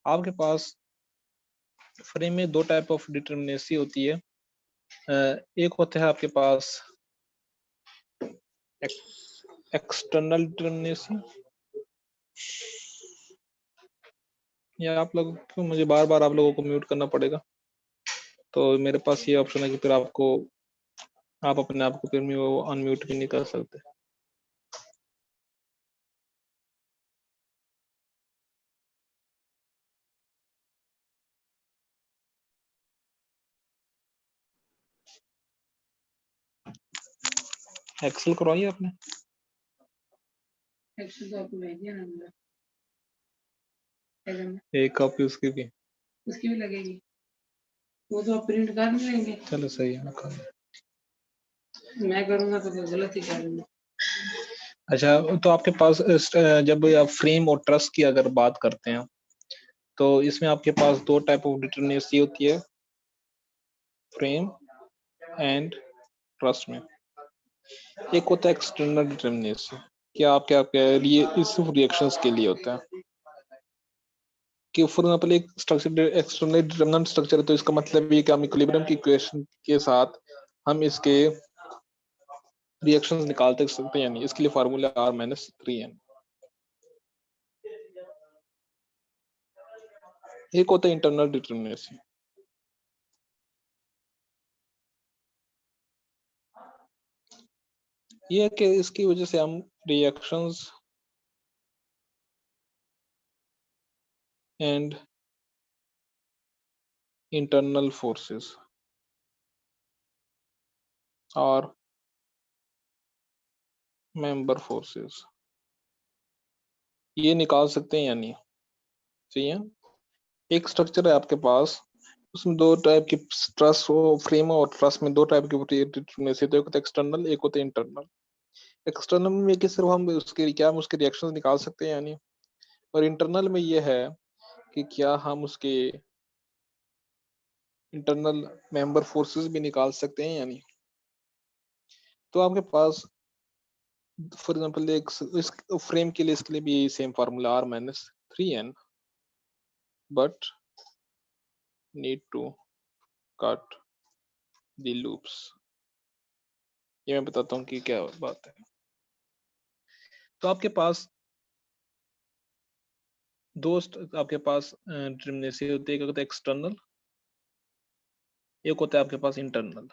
आपके पास फ्रेम में दो टाइप ऑफ डिटर्मिनेसी होती है। एक होता है आपके पास एक्सटर्नल डिटर्मिनेसी, या आप लोग क्यों मुझे बार बार आप लोगों को म्यूट करना पड़ेगा? तो मेरे पास ये ऑप्शन है कि फिर आपको आप अपने आप को फिर भी वो अनम्यूट भी नहीं कर सकते। एक्सेल करवाइए आपने? एक्सेल तो आपको भेज दिया ना मैंने। एक कॉपी उसकी भी लगेगी, वो तो आप प्रिंट कर लेंगे। चलो सही है, मैं करूंगा तो गलत ही करूंगा। अच्छा, तो आपके पास जब आप फ्रेम और ट्रस की अगर बात करते हैं तो इसमें आपके पास दो टाइप ऑफ डिटर्मिनेसी होती है, फ्रेम एंड ट्रस में। एक होता है एक्सटर्नल डिटर्मिनेसी, क्या आपके आपके लिए इस रिएक्शंस के लिए होता है कि फॉर एग्जांपल एक स्ट्रक्चर एक्सटर्नल डिटरमिनेंट स्ट्रक्चर है, तो इसका मतलब ये कि हम इक्विलिब्रियम की इक्वेशन के साथ हम इसके रिएक्शंस निकाल सकते हैं, यानी इसके लिए फार्मूला R-3n। एक होता है इंटरनल डिटर्मिनेसी, ये है कि इसकी वजह से हम रिएक्शंस एंड इंटरनल फोर्सेस और मेंबर फोर्सेस ये निकाल सकते हैं, यानी सही है। एक स्ट्रक्चर है आपके पास, उसमें दो टाइप की ट्रस हो, फ्रेम और ट्रस में दो टाइप की डिटर्मिनेसी, तो एक होता है एक्सटर्नल, एक होता है इंटरनल। एक्सटर्नल में कि सिर्फ हम उसके क्या हम उसके रिएक्शंस निकाल सकते हैं, यानी और इंटरनल में ये है कि क्या हम उसके इंटरनल मेंबर फोर्सेस भी निकाल सकते हैं, यानी। तो आपके पास फॉर एग्जांपल एक इस फ्रेम के लिए इसके लिए भी same formula R-3n, but need to cut the loops. ये मैं बताता हूँ कि क्या बात है। तो आपके पास आपके पास डिटर्मिनेसी होती है, एक होता है एक्सटर्नल, एक होता है आपके पास इंटरनल।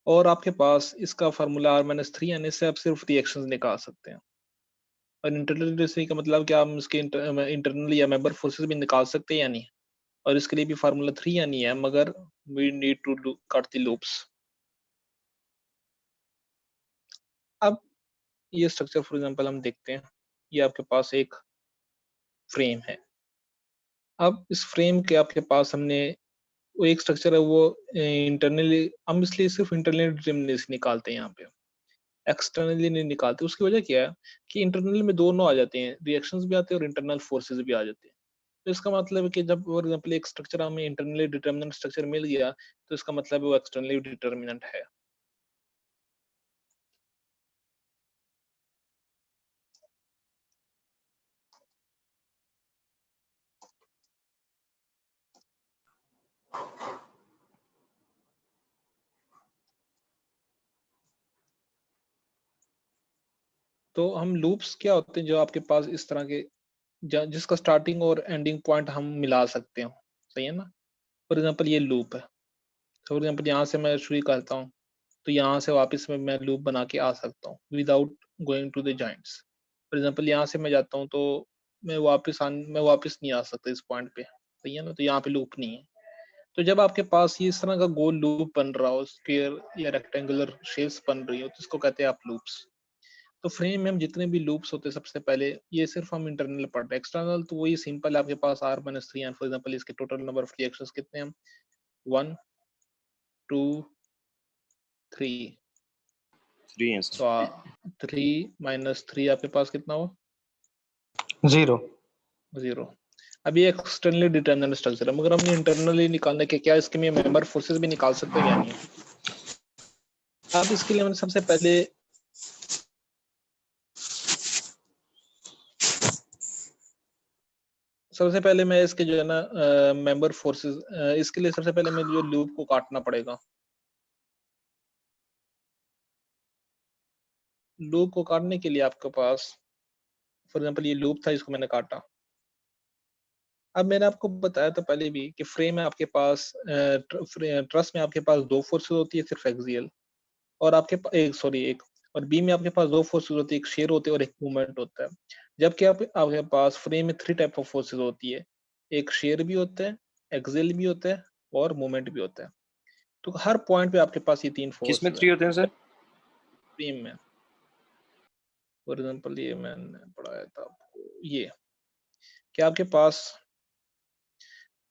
और आपके पास इसका फार्मूला R-3n, इससे आप सिर्फ रिएक्शंस निकाल सकते हैं। और इंटरनल डिटर्मिनेसी का मतलब क्या, हम इसके इंटरनल या मेंबर फोर्सेस भी निकाल सकते हैं, यानी। और इसके लिए भी फार्मूला 3 यानी है, मगर we need to cut the loops. अब ये स्ट्रक्चर फॉर एग्जांपल हम देखते हैं, ये आपके पास एक फ्रेम है। अब इस फ्रेम के आपके पास हमने वो एक स्ट्रक्चर है, वो इंटरनली हम इसलिए सिर्फ इंटरनली डिटर्मिनेसी निकालते हैं यहाँ पे, एक्सटर्नली नहीं निकालते। उसकी वजह क्या है कि इंटरनल में दोनों आ जाते हैं, रिएक्शंस भी आते हैं और इंटरनल फोर्सेस भी आ जाते हैं। तो इसका मतलब है कि जब फॉर एग्जांपल एक स्ट्रक्चर हमें इंटरनली डिटर्मिनेंट स्ट्रक्चर मिल गया, तो इसका मतलब है वो एक्सटर्नली डिटर्मिनेंट है। तो हम लूप्स क्या होते हैं, जो आपके पास इस तरह के जिसका स्टार्टिंग और एंडिंग पॉइंट हम मिला सकते हो, सही है ना। फॉर एग्जांपल ये लूप है, फॉर एग्जांपल यहाँ से मैं शुरू करता हूँ, तो यहाँ से वापस में मैं लूप बना के आ सकता हूँ without going to the joints. For example यहाँ से मैं जाता हूँ तो मैं वापस नहीं आ सकता इस पॉइंट पे, सही है ना, तो यहाँ पे लूप नहीं है। तो जब आपके पास ये इस तरह का गोल लूप बन रहा हो, स्क्वायर या रेक्टेंगुलर शेप्स बन रही हो, तो इसको कहते हैं आप लूप्स। तो फ्रेम में हम जितने भी लूप्स होते हैं, सबसे पहले ये सिर्फ हम इंटरनल पढ़ते हैं। एक्सटर्नल तो वही सिंपल है, आपके पास R-3 एंड फॉर एग्जांपल इसके टोटल नंबर ऑफ रिएक्शंस कितने हैं, 1 2 3। 3 है सर। तो 3 - 3 आपके पास कितना हुआ, 0। 0। अब ये एक्सटर्नली डिटर्मिनेंट स्ट्रक्चर है, मगर हमने इंटरनली निकालने के क्या इसके में मेंबर फोर्सेस भी निकाल सकते हैं, या नहीं। अब इसके लिए मैंने सबसे पहले सबसे पहले मैं इसके जो है ना मेंबर फोर्सेस, इसके लिए सबसे पहले मुझे जो लूप को काटना पड़ेगा। लूप को काटने के लिए आपके पास फॉर एग्जांपल ये लूप था, इसको मैंने काटा। अब मैंने आपको बताया था पहले भी कि फ्रेम में आपके पास ट्रस में आपके पास दो फोर्सेस होती है, सिर्फ एक्सियल, और एक और बीम में आपके पास दो फोर्सेस होती है, एक शेयर होती है और एक मूवमेंट होता है। जबकि आपके पास फ्रेम में 3 टाइप ऑफ फोर्सेस होती है, एक शेयर भी होता है, एक्सियल भी होता है और मूवमेंट भी होता है। तो हर पॉइंट पे आपके पास ये 3 किसमें फोर्सेस 3 होते हैं सर? फ्रेम में। फॉर एग्जांपल ये मैंने पढ़ाया था आपको, ये कि आपके पास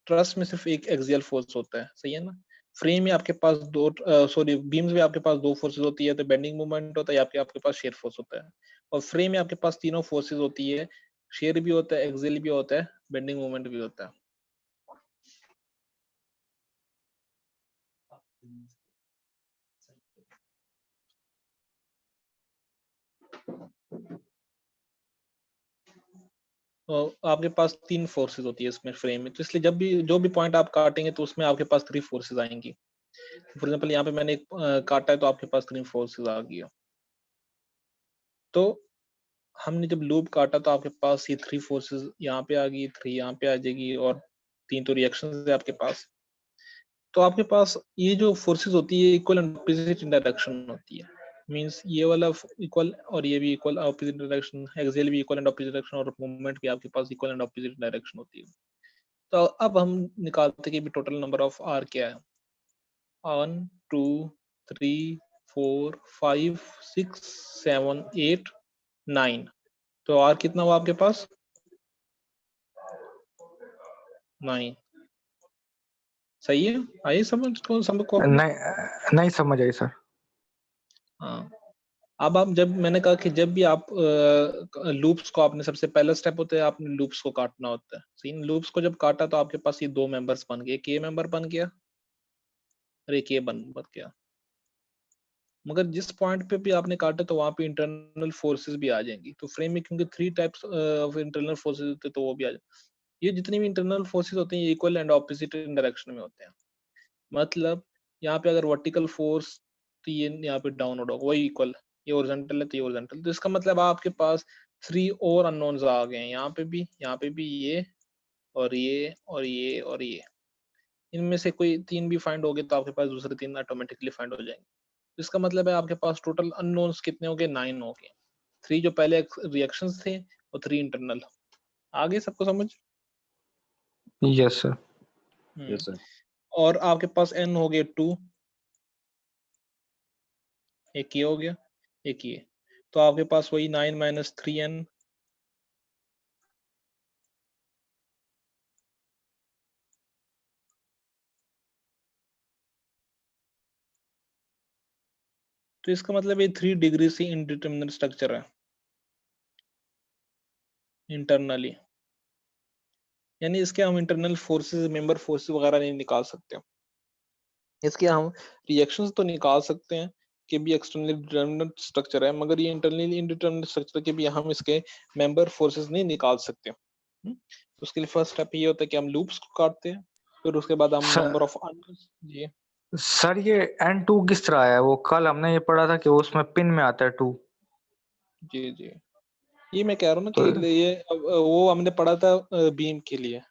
ट्रस में सिर्फ एक एक्सियल फोर्स होता है, सही है ना। फ्रेम में आपके पास बीम्स में आपके पास दो फोर्सेस होती है, तो बेंडिंग मोमेंट होता है, आपके पास शेयर फोर्स होता है। और फ्रेम में आपके पास तीनों फोर्सेस होती है, शेयर भी होता है, एक्सियल भी होता है, बेंडिंग मोमेंट भी होता है। तो आपके पास 3 फोर्सेस होती है इसमें फ्रेम में, तो इसलिए जब भी जो भी पॉइंट आप काटेंगे तो उसमें आपके पास 3 फोर्सेस आएंगी। फॉर एग्जांपल यहाँ पे मैंने एक काटा है तो आपके पास 3 फोर्सेस आ गई। तो हमने जब लूप काटा तो आपके पास ये 3 फोर्सेस यहाँ पे आ गई, 3 यहाँ पे आ जाएगी और 3 तो रिएक्शंस है आपके पास। तो आपके पास ये जो फोर्सेस होती है equal and opposite in direction होती है। मींस ये वाला इक्वल और ये भी इक्वल ऑपोजिट डायरेक्शन, एक्सियल भी इक्वल एंड ऑपोजिट डायरेक्शन और मूवमेंट भी आपके पास इक्वल एंड ऑपोजिट डायरेक्शन होती है। तो अब हम निकालते हैं कि टोटल नंबर ऑफ आर क्या है। 1 2 3 4 5 6 7 8 9। तो आर कितना हुआ आपके पास? 9। सही है, आई समझ को अपनी? नहीं समझ आई सर। हाँ। अब आप जब मैंने कहा कि जब भी आप लूप्स को, आपने सबसे पहला स्टेप होता है आपने लूप्स को काटना होता है। सही, लूप्स को जब काटा तो आपके पास ये 2 मेंबर्स बन गए, एक ये मेंबर बन गया और एक ये बन गया। मगर जिस पॉइंट पे भी आपने काटा तो वहां पे इंटरनल फोर्सेस भी आ जाएंगी। तो फ्रेम में क्योंकि 3 टाइप्स ऑफ इंटरनल फोर्सेस होते हैं तो वो भी आ जाए। ये जितनी भी इंटरनल फोर्सेस होते हैं ये इक्वल एंड ऑपोजिट डायरेक्शन में होते हैं। मतलब यहाँ पे अगर वर्टिकल फोर्स तो ये यहाँ पे डाउनवर्ड होगा, वही इक्वल। ये हॉरिजॉन्टल है तो ये हॉरिजॉन्टल। तो इसका मतलब आपके पास 3 और अननोन्स आ गए हैं, यहाँ पे भी ये और ये और ये और ये। इनमें से कोई 3 भी फाइंड हो गए तो आपके पास दूसरे 3 ऑटोमेटिकली फाइंड हो जाएंगे। इसका मतलब है आपके पास टोटल अननोन्स कितने हो गए? 9 हो गए। 3 जो पहले रिएक्शंस थे और 3 इंटरनल। आगे सबको समझ? Yes sir. Yes sir. और आपके पास n हो गए 2, एक ये हो गया, एक ये। तो आपके पास वही 9 - 3n। तो इसका मतलब ये 3 डिग्री से इनडिटरमिनेट स्ट्रक्चर है इंटरनली। यानी इसके हम इंटरनल फोर्सेस, मेंबर फोर्सेस वगैरह नहीं निकाल सकते। इसके हम रिएक्शंस तो निकाल सकते हैं कि भी एक्सटर्नली डिटरमिनेट स्ट्रक्चर है, मगर ये इंटरनली इनडिटरमिनेट स्ट्रक्चर के भी हम इसके मेंबर फोर्सेस नहीं निकाल सकते। तो उसके लिए फर्स्ट स्टेप ये होता है कि हम लूप्स को काटते हैं, फिर उसके बाद हम नंबर ऑफ जी सर ये N2 किस तरह है? वो कल हमने ये पढ़ा था कि उसमें पिन में आता है 2। जी जी, ये मैं कह रहा हूँ ना तो कि ये वो हमने पढ़ा था बीम के लिए।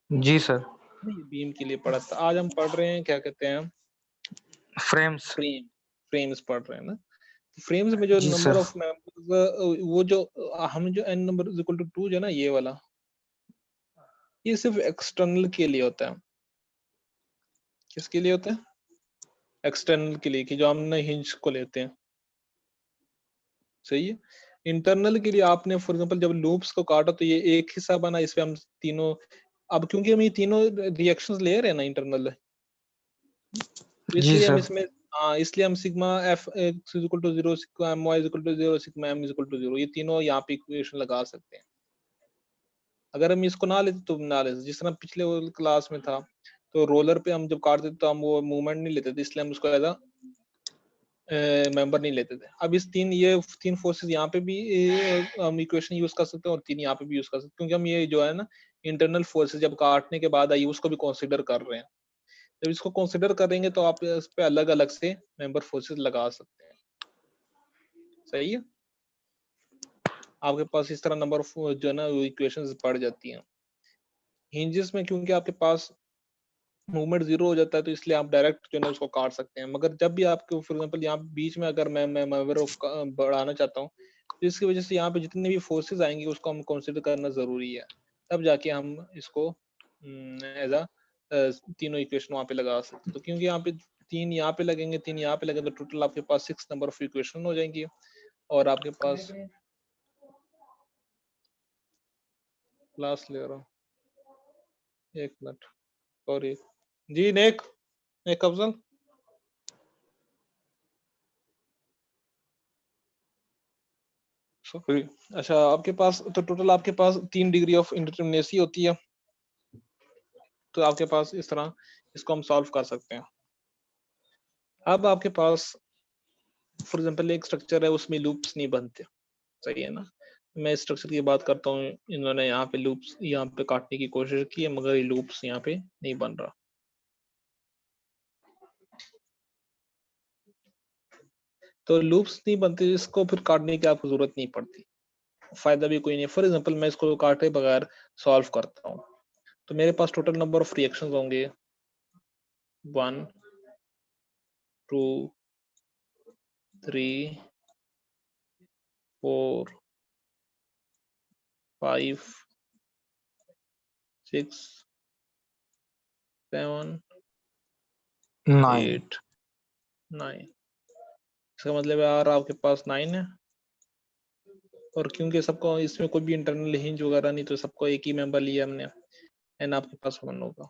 जी सर। नहीं, बीम के लिए पढ़ा था। आज हम पढ़ रहे हैं क्या कहते हैं, फ्रेम्स। फ्रेम्स पढ़ रहे हैं ना। फ्रेम्स में जो जी नंबर सर। ऑफ मेंबर्स, वो जो हम जो n number is equal to 2 जो है ना, ये वाला, ये सिर्फ एक्सटर्नल के लिए होता है। किसके लिए होता है? एक्सटर्नल के लिए, कि जो हमने हिंज को लेते हैं। सही है। इंटरनल के लिए आपने फॉर एग्जांपल जब लूप्स को काटा तो ये एक हिस्सा बना, इसमें हम तीनों, अब क्योंकि हम ये तीनों रिएक्शंस ले रहे हैं ना इंटरनल, तो जी इसलिए हम सर। इसमें इसलिए हम sigma f x is equal to 0, sigma my is equal to 0, sigma m is equal to 0, ये तीनों यहाँ पे इक्वेशन लगा सकते हैं। अगर हम इसको ना लेते तो ना लेते, जिस तरह पिछले क्लास में था, तो रोलर पे हम जब काटते तो हम वो मूवमेंट नहीं लेते थे, इसलिए हम उसको एज मेंबर नहीं लेते थे। अब इस ये तीन फोर्सेस यहाँ पे भी हम इक्वेशन यूज कर सकते हैं और तीन यहाँ पे भी यूज कर सकते हैं, क्योंकि हम ये जो है ना इंटरनल फोर्सेस जब काटने के बाद आई उसको भी कंसिडर कर रहे हैं। जब इसको कंसिडर करेंगे तो आप इस पे अलग अलग से मेंबर फोर्सेस लगा सकते हैं। सही है, आपके पास इस तरह नंबर ऑफ जो है ना इक्वेशंस बढ़ जाती हैं। हिंजेस में क्योंकि आपके पास मूवमेंट जीरो हो जाता है तो इसलिए आप डायरेक्ट जो है ना उसको काट सकते हैं, मगर जब भी आपको फॉर एग्जांपल यहाँ बीच में अगर मैं मेंबर ऑफ बढ़ाना चाहता हूँ तो इसकी वजह से यहाँ पे जितने भी फोर्सेस आएंगे उसको हम कंसिडर करना जरूरी है, तब जाके हम इसको एज अ तीनों इक्वेशन वहाँ पे लगा सकते हैं। तो क्योंकि यहाँ पे तीन यहाँ पे लगेंगे, तीन यहाँ पे लगेंगे, तो टोटल आपके पास 6 नंबर ऑफ इक्वेशन हो जाएंगी और आपके पास क्लास ले रहा हूँ, एक मिनट सॉरी जी। नेक अफजल, सॉरी। अच्छा, आपके पास तो टोटल आपके पास 3 डिग्री ऑफ इंडिटरमिनेसी होती है, तो आपके पास इस तरह इसको हम सॉल्व कर सकते हैं। अब आपके पास फॉर एग्जांपल एक स्ट्रक्चर है उसमें लूप्स नहीं बनते, सही है ना। मैं इस स्ट्रक्चर की बात करता हूँ, इन्होंने यहाँ पे लूप्स यहाँ पे काटने की कोशिश की है मगर ये लूप्स यहाँ पे नहीं बन रहा। तो लूप्स नहीं बनते, इसको फिर काटने की आपको जरूरत नहीं पड़ती, फायदा भी कोई नहीं। फॉर एग्जांपल मैं इसको काटे बगैर सॉल्व करता हूँ तो मेरे पास टोटल नंबर ऑफ रिएक्शंस होंगे 1 2 3 4 5 6 7 9। 8 9। इसका मतलब यार आपके पास 9 है, और क्योंकि सबको इसमें कोई भी इंटरनल हिंज वगैरह नहीं तो सबको एक ही मेंबर लिया हमने, एन आपके पास 1 होगा।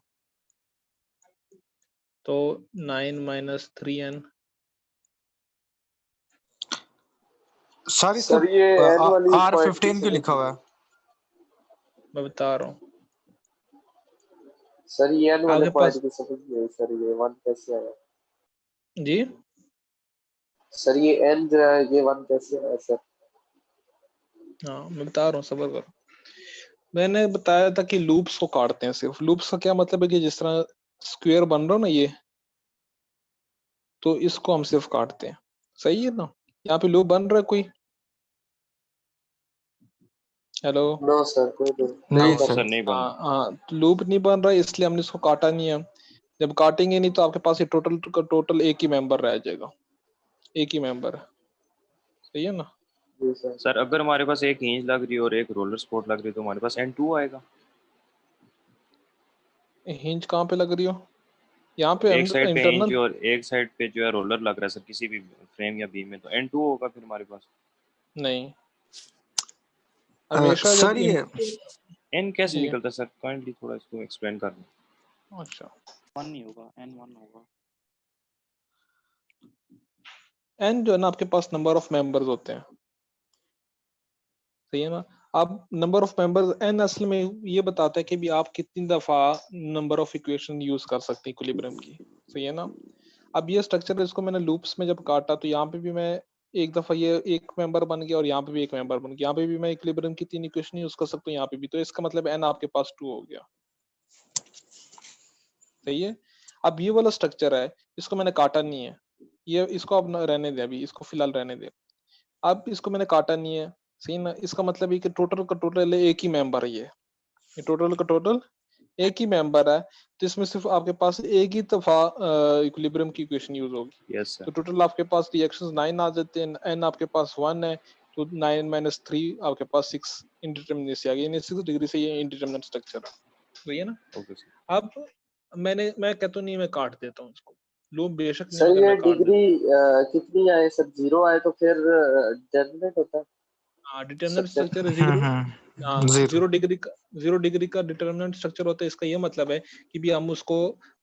तो 9 - 3n। सर ये एन वाली पॉइंट R15 क्यों लिखा हुआ है? मैं बता रहा हूँ सर ये एन वाले आपके पॉइंट पास की समझिए सर, ये 1 कैसे आया? जी। सर ये एन जो है ये 1 कैसे आया सर? हाँ मैं बता रहा हूँ, सबर करो। मैंने बताया था कि लूप्स को काटते हैं सिर्फ। लूप्स का क्या मतलब है कि जिस तरह स्क्वायर बन रहा हो ना ये, तो इसको हम सिर्फ काटते हैं, सही है ना। यहाँ पे लूप बन रहा है कोई? हेलो। नो सर, कोई नहीं नहीं सर। सर, नहीं बन हाँ हाँ, लूप नहीं बन रहा है इसलिए हमने इसको काटा नहीं है। जब काटेंगे नहीं तो आपके पास ये टोटल एक ही मेंबर रह जाएगा, एक ही मेंबर है, सही है ना। जी सर। सर अगर हमारे पास एक हिंज लग रही है और एक रोलर स्पॉट लग रही है तो हमारे पास N2 आएगा। हिंज कहाँ पे लग रही हो? यहाँ पे एक साइड पे हिंज इंटरनल। और एक साइड पे जो है रोलर लग रहा है सर, किसी भी फ्रेम या बीम में, तो N2 होगा फिर हमारे पास। नहीं, हमेशा जब सर ये N कैसे जी निकलता है सर? काइंडली थोड़ा इसको एक्सप्लेन कर दें। अच्छा, 1 नहीं होगा, N1 होगा। एन जो है ना आपके पास नंबर ऑफ मेंबर्स होते हैं, सही है ना। अब नंबर ऑफ मेंबर्स एन असल में ये बताता है कि भी आप कितनी दफा नंबर ऑफ इक्वेशन यूज कर सकते हैं इक्विलिब्रियम की, सही है ना। अब ये स्ट्रक्चर इसको मैंने लूप्स में जब काटा तो यहाँ पे भी मैं एक दफा ये एक मेंबर बन गया और यहाँ पे भी एक मेंबर बन गया। यहाँ पे भी मैं इक्विलिब्रियम की 3 इक्वेशन यूज कर सकता हूँ यहाँ पे भी, तो इसका मतलब एन आपके पास 2 हो गया, सही है। अब ये वाला स्ट्रक्चर है, इसको मैंने काटा नहीं है, ये इसको अब रहने दे, अभी इसको फिलहाल रहने दे। अब इसको मैंने काटा नहीं है, सही ना। इसका मतलब है कि टोटल का टोटल एक ही मेंबर है, ये टोटल का टोटल एक ही मेंबर है, तो इसमें सिर्फ आपके पास एक ही दफा इक्विलिब्रियम की इक्वेशन यूज होगी। Yes sir. तो टोटल आपके पास रिएक्शंस 9 आ जाते हैं, एन आपके पास 1 है, तो 9 - 3 आपके पास 6 इंडिटरमिनेसी आ गई, यानी 6 डिग्री से ये इंडिटरमिनेट स्ट्रक्चर है, सही है ना। Okay sir. अब मैं कहता हूँ नहीं, मैं काट देता हूँ इसको, लूप बेशक नहीं सर मगर ये मैं काट देता डिग्री कितनी आए सर? 0 आए तो फिर जनरेट होता है हूँ। हाँ, डिटरमिनेंट स्ट्रक्चर? स्ट्रक्चर है जीरो। हाँ, 0। 0 डिग्री का डिटरमिनेंट स्ट्रक्चर होता है। इसका ये मतलब है कि भी हम उसको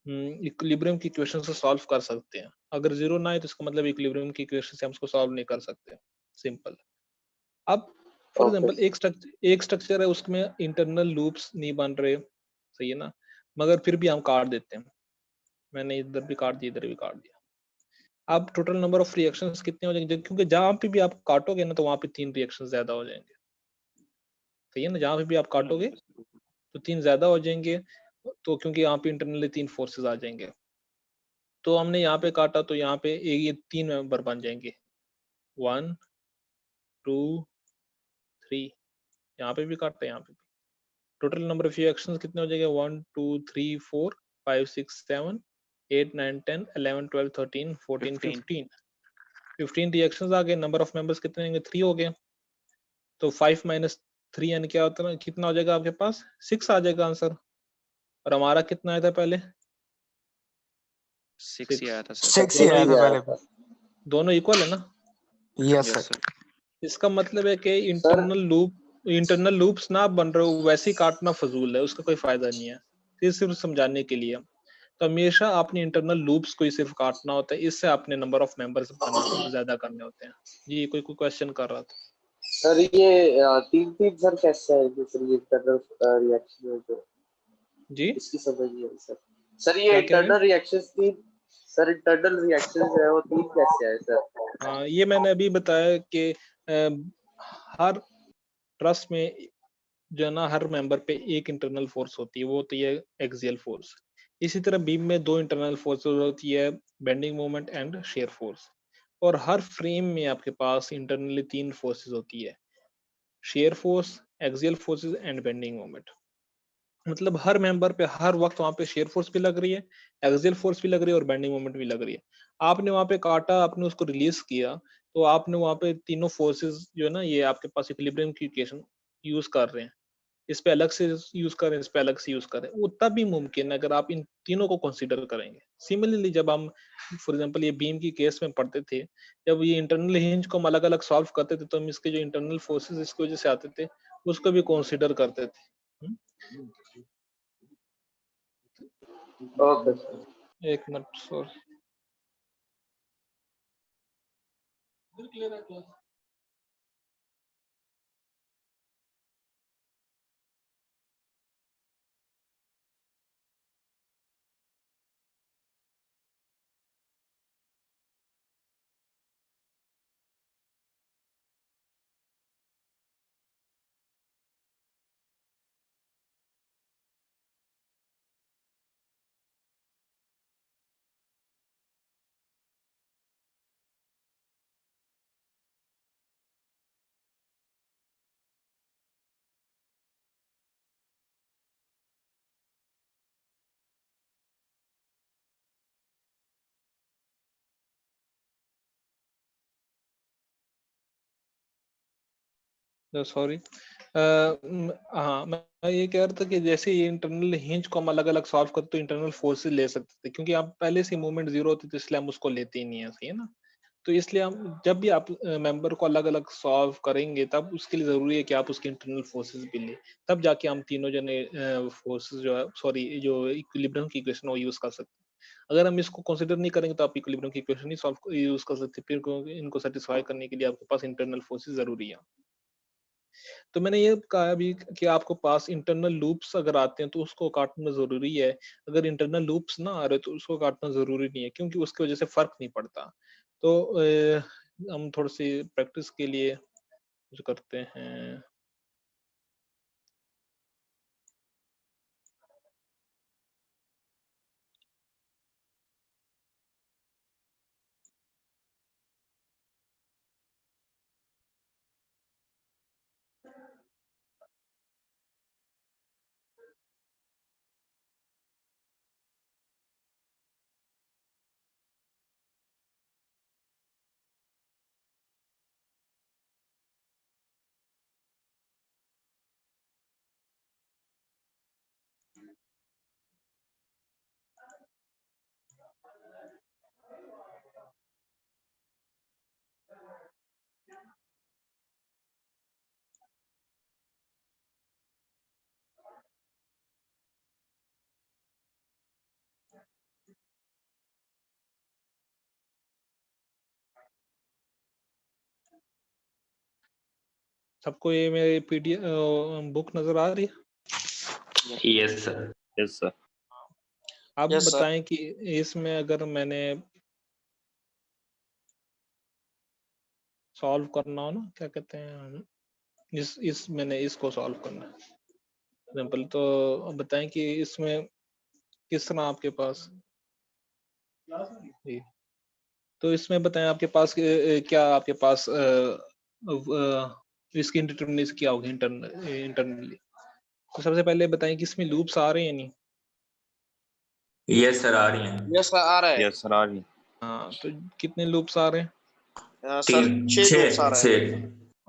इक्विलिब्रियम की इक्वेशन से सॉल्व कर सकते हैं। अगर 0 ना आए तो इसका मतलब इक्विलिब्रियम की इक्वेशन से हम उसको सॉल्व नहीं कर सकते, सिंपल। अब फॉर ओके एग्जांपल एक स्ट्रक्चर है उसमें इंटरनल लूप्स नहीं बन रहे, सही है ना, मगर फिर भी हम काट देते हैं। मैंने इधर भी काट दिया, इधर भी काट दिया। अब टोटल नंबर ऑफ रिएक्शंस कितने हो जाएंगे, क्योंकि जहां पे भी आप काटोगे ना तो वहां पे 3 रिएक्शंस ज्यादा हो जाएंगे, सही है ना, जहां पे भी आप काटोगे तो 3 ज्यादा हो जाएंगे, तो क्योंकि यहाँ पे इंटरनली 3 फोर्सेस आ जाएंगे। तो हमने यहाँ पे काटा तो यहाँ पे ये 3 मेंबर बन जाएंगे, 1 2 3, यहाँ पे भी काटा, यहाँ पे भी। टोटल नंबर ऑफ रिएक्शंस कितने हो जाएंगे, 1 2 3 4 5 6 7 8 9 10 11 12 13 14 15 रिएक्शंस आ गए। नंबर ऑफ मेंबर्स कितने होंगे, 3 हो गए। तो 5 माइनस 3 यानी क्या होता है, कितना हो जाएगा आपके पास, 6 आ जाएगा आंसर। और हमारा कितना आया था पहले, 6 ही आया था सर। 6 ही आया था पहले। दोनों इक्वल है ना। Yes yes sir. सर। इसका मतलब है कि इंटरनल लूप्स ना बन रहे हो, वैसे ही काटना फजूल है, उसका कोई फायदा नहीं है। ये सिर्फ समझाने के लिए। तो हमेशा आपने इंटरनल लूप्स को ही सिर्फ काटना होता है, इससे आपने नंबर ऑफ मेंबर्स ज्यादा करने होते हैं। जी कोई क्वेश्चन कर रहा था सर ये 3 सर कैसे है दूसरी इंटरनल रिएक्शन है जो जी, इसकी समझ नहीं आई सर। सर ये क्या कह रहे internal reactions 3, sir internal reactions जो है वो 3 कैसे है सर? हाँ ये मैंने अभी बताया कि हर ट्रस्ट में जो है ना, हर मेंबर पे एक इंटरनल फोर्स होती है, वो होती है एक्सियल फोर्स। इसी तरह बीम में 2 इंटरनल फोर्सेस होती है, bending moment and shear force. और हर फ्रेम में आपके पास इंटरनली 3 फोर्सेस होती है, shear force, axial forces and bending moment. मतलब हर मेंबर पे हर वक्त वहां पे शेयर फोर्स भी लग रही है, एक्सियल फोर्स भी लग रही है और बेंडिंग मोमेंट भी लग रही है। आपने वहां पे काटा, आपने उसको रिलीज किया, तो आपने वहां पे तीनों फोर्सेस जो है ना, ये आपके पास इक्विलिब्रियम की इक्वेशन यूज कर रहे हैं, इस पे अलग से यूज करें, इस पे अलग से यूज करें, वो तब भी मुमकिन है अगर आप इन तीनों को कंसीडर करेंगे। सिमिलरली जब हम फॉर एग्जांपल ये बीम की केस में पढ़ते थे, जब ये इंटरनल हिंज को हम अलग अलग सॉल्व करते थे, तो हम इसके जो इंटरनल फोर्सेस इसकी वजह से आते थे उसको भी कंसीडर करते थे। Okay sir. एक मिनट सॉरी। सॉरी, हाँ मैं ये कह रहा था कि जैसे ये इंटरनल हिंज को हम अलग अलग सॉल्व करते तो इंटरनल फोर्सेस ले सकते थे, क्योंकि आप पहले से मूवमेंट जीरो होती, तो इसलिए हम उसको लेते ही नहीं है, सही है ना। तो इसलिए हम जब भी आप मेंबर को अलग अलग सॉल्व करेंगे, तब उसके लिए जरूरी है कि आप उसके इंटरनल फोर्सेस भी ले, तब जाके हम तीनों जने फोर्सेस जो है, सॉरी जो इक्विलिब्रियम की इक्वेशन वो यूज कर सकते हैं। अगर हम इसको कंसीडर नहीं करेंगे तो आप इक्विलिब्रियम की इक्वेशन नहीं सॉल्व यूज कर सकते, फिर इनको सेटिस्फाई करने के लिए आपके पास इंटरनल फोर्सेस जरूरी है। तो मैंने ये कहा अभी कि आपको पास इंटरनल लूप्स अगर आते हैं तो उसको काटना जरूरी है, अगर इंटरनल लूप्स ना आ रहे तो उसको काटना जरूरी नहीं है, क्योंकि उसकी वजह से फर्क नहीं पड़ता। तो हम थोड़ी सी प्रैक्टिस के लिए जो करते हैं, सबको ये मेरी पीडीएफ बुक नजर आ रही है? Yes sir. Yes sir. आप Yes, sir. बताएं कि इसमें अगर मैंने सॉल्व करना हो ना, क्या कहते हैं, इस मैंने इसको सॉल्व करना है एग्जाम्पल, तो अब बताएं कि इसमें किस तरह आपके पास जी, तो इसमें बताएं आपके पास क्या आपके पास इसकी इंडिटरमिनेसी क्या होगी इंटरनली। तो सबसे पहले बताएं कि इसमें लूप्स आ रहे हैं नहीं। यस सर, आ रही हैं। यस सर आ रहा है। यस सर आ रही। हाँ, तो कितने लूप्स आ रहे हैं? सर 6 छः लूप्स आ रहा है।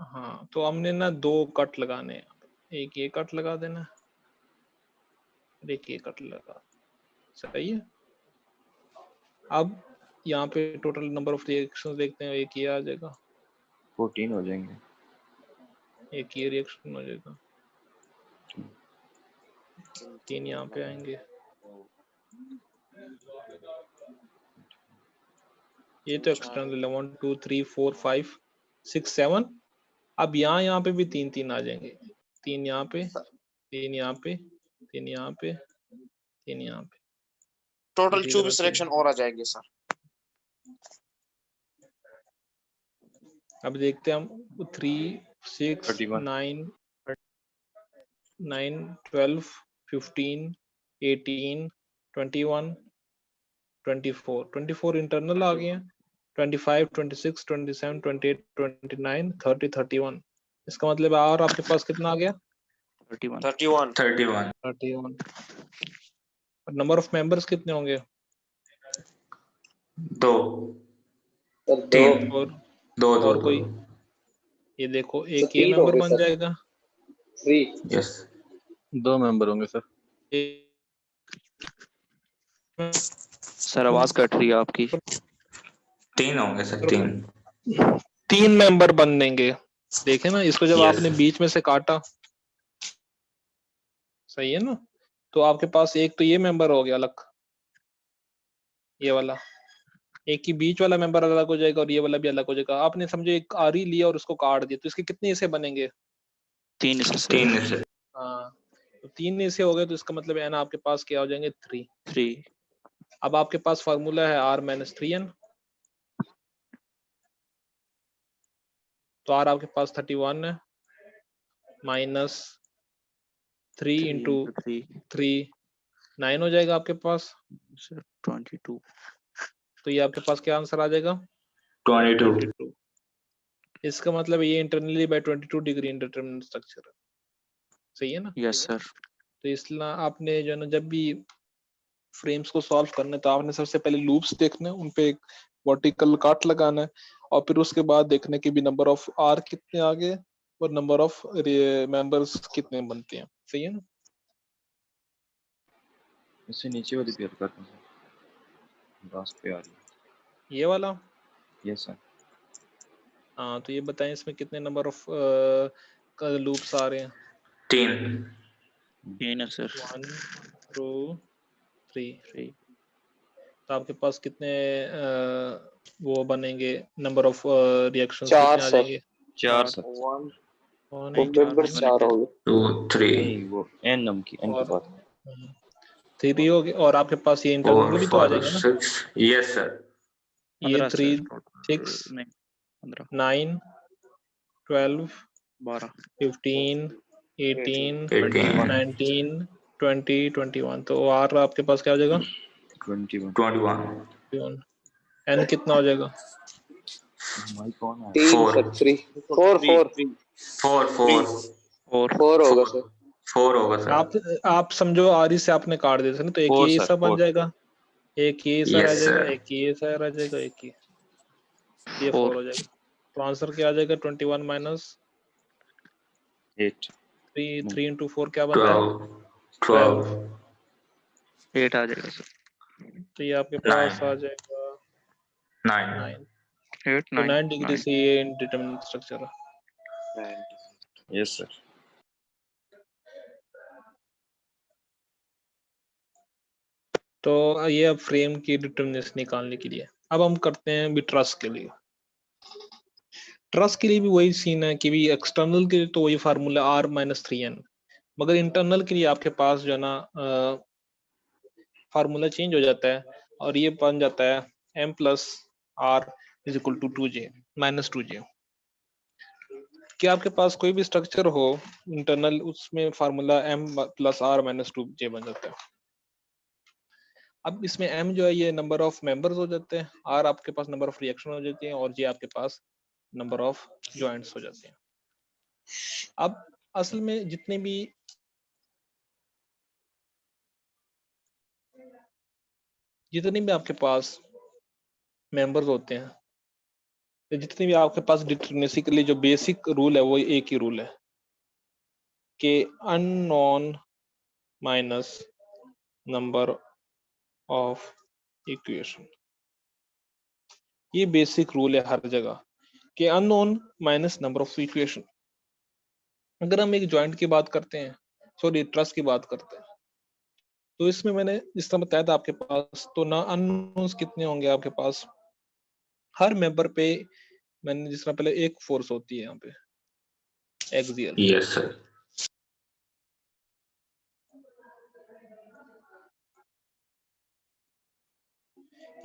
हाँ, तो हमने ना 2 कट लगाने हैं, एक ये कट लगा देना और एक ये कट लगा, सही है। अब यहाँ पे टोटल नंबर ऑफ रिएक्शंस देखते हैं, एक ये आ जाएगा, 14 हो जाएंगे। एक ये रिएक्शन हो जाएगा, 3 यहाँ पे आएंगे, ये तो एक्सटर्नल 1 2 3 4 5 6 7। अब यहाँ पे भी 3 आ जाएंगे, 3 यहाँ पे, 3 यहाँ पे, 3 यहाँ पे, 3 यहाँ पे, टोटल इसी 24 तरह से। सिलेक्शन और आ जाएंगे सर। अब देखते हैं हम 3 6 31 9 12 15 18 21 24 इंटरनल आ गए हैं, 25 26 27 28 29 30 31। इसका मतलब और आपके पास कितना आ गया? 31 31। नंबर ऑफ मेंबर्स कितने होंगे? 2 सर 3 और 2 2 और कोई? ये देखो, एक ये 3 मेंबर होंगे बन सर। जाएगा, 3 यस 2 मेंबर होंगे सर। सर आवाज कट रही है आपकी। 3 होंगे सर, 3। 3 मेंबर बन देंगे। देखे ना, इसको जब Yes. आपने बीच में से काटा, सही है ना, तो आपके पास एक तो ये मेंबर हो गया अलग, ये वाला, एक ही बीच वाला मेंबर अलग हो जाएगा और ये वाला भी अलग हो जाएगा। आपने समझो एक आरी लिया और उसको काट दिया, तो इसके कितने हिस्से बनेंगे? 3 से 3 से हाँ, तो 3 हिस्से हो गए, तो इसका मतलब है ना आपके पास क्या हो जाएंगे? 3। 3। अब आपके पास फार्मूला है R-3n, तो R आपके पास 31 है, माइनस 3 इंटू 3 9 हो जाएगा आपके पास। सर 22। तो ये आपके पास क्या आंसर आ जाएगा? 22। इसका मतलब ये internally by 22 degree indeterminate structure है, सही है ना। Yes sir. तो इसलिए आपने जो है ना, जब भी फ्रेम्स को सॉल्व करना है, तो आपने सबसे पहले लूप्स देखने हैं, उन पे एक वर्टिकल काट लगाना है, और फिर उसके बाद देखने की भी नंबर ऑफ आर कितने आ गए और नंबर ऑफ मेंबर्स कितने बनते हैं, सही है ना। इससे नीचे वाली भी कर दूं सर, लास्ट पे आ रही है। ये वाला, यस सर। हाँ, तो ये बताएं इसमें कितने नंबर ऑफ लूप्स आ रहे हैं? 3 है सर। 1 2 3। 3। तो आपके पास कितने वो बनेंगे, नंबर ऑफ रिएक्शंस 4 कितने आ सर। जाएंगे? 4 सर। 1 और तो मेंबर 4 हो गए। 2 3 नहीं, वो एन नम की एन की और बात। 3 हो गए, और आपके पास ये इंटरनल 4 भी तो आ 5 जाएगा ना, 6। Yes sir. ये 15 3 सर। 6 नहीं 15 9 12 12 15 18 18 19 20 21। तो आर आपके पास क्या हो जाएगा? 21 एन कितना हो जाएगा? माइक कौन है? 3 4 सर। 3 4 4 4 और 4 होगा सर। 4 होगा सर। आप समझो आरी से आपने काट दिया था ना, तो एक 4 ये सर, हिस्सा बन 4। जाएगा, एक ये हिस्सा रह Yes, जाएगा, sir. एक ये हिस्सा रह जाएगा, एक ये 4 हो जाएगा। तो आंसर क्या आ जाएगा? 21 माइनस 8 3 इंटू 4 क्या बनता है? 12 8 आ जाएगा सर। तो ये आपके पास 9 आ जाएगा 9 9। 8 तो 9 9 डिग्री से ये इंडिटरमिनेट स्ट्रक्चर है। Yes sir. तो ये अब फ्रेम की डिटरमिनेशन निकालने के लिए अब हम करते हैं भी ट्रस के लिए। ट्रस के लिए भी वही सीन है कि भी एक्सटर्नल के लिए तो वही फार्मूला R-3n, मगर इंटरनल के लिए आपके पास जो है ना फार्मूला चेंज हो जाता है और ये बन जाता है m + r = 2j - 2j। कि आपके पास कोई भी स्ट्रक्चर हो इंटरनल, उसमें formula m plus r minus 2j बन जाता है। अब इसमें m जो है ये नंबर ऑफ मेंबर्स हो जाते हैं, r आपके पास नंबर ऑफ रिएक्शन हो जाती है, और j आपके पास नंबर ऑफ जॉइंट्स हो जाते हैं। अब असल में जितने भी आपके पास मेंबर्स होते हैं, तो जितने भी आपके पास डिटरमिनेसी के लिए जो बेसिक रूल है वो एक ही रूल है कि unknown minus number of equation. ये बेसिक रूल है हर जगह कि unknown minus number of equation. अगर हम एक जॉइंट की बात करते हैं, सॉरी ट्रस की बात करते हैं, तो इसमें मैंने जिस तरह बताया था आपके पास, तो ना अननोन्स कितने होंगे आपके पास, हर मेंबर पे मैंने जिस तरह पहले एक फोर्स होती है यहाँ पे एक्सियल। Yes sir.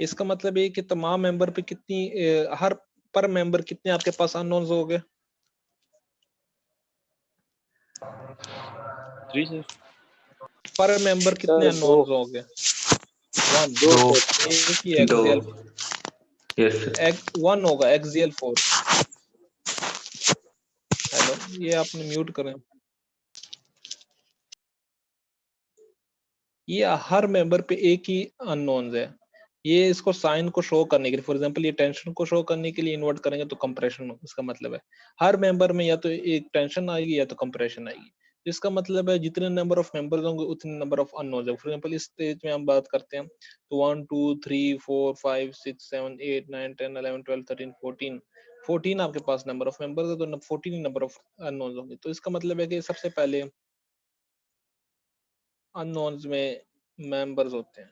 इसका मतलब है कि तमाम मेंबर पे कितनी हर पर मेंबर कितने आपके पास अननोन्स हो गए? 3 सर। पर मेंबर कितने अननोन्स हो गए? 1 दो दो। सर। एक ही दो। Axial yes sir. 1 होगा एक्सियल फोर्स। हेलो, ये आपने म्यूट करें। ये हर मेंबर पे एक ही अननोन्स है। ये इसको साइन को शो करने के लिए, फॉर एग्जांपल ये टेंशन को शो करने के लिए इन्वर्ट करेंगे तो कंप्रेशन, इसका मतलब है हर मेंबर में या तो एक टेंशन आएगी या तो कंप्रेशन आएगी। इसका मतलब है जितने नंबर ऑफ मेंबर्स होंगे उतने नंबर ऑफ अननोन्स है। फॉर एग्जांपल इस स्टेज में हम बात करते हैं तो 1 2 3 4 5 6 7 8 9 10 11 12 13 14 आपके पास नंबर ऑफ मेंबर्स है, तो 14 नंबर ऑफ अननोन्स होंगे। तो इसका मतलब है कि सबसे पहले अननोन्स में मेंबर्स होते हैं,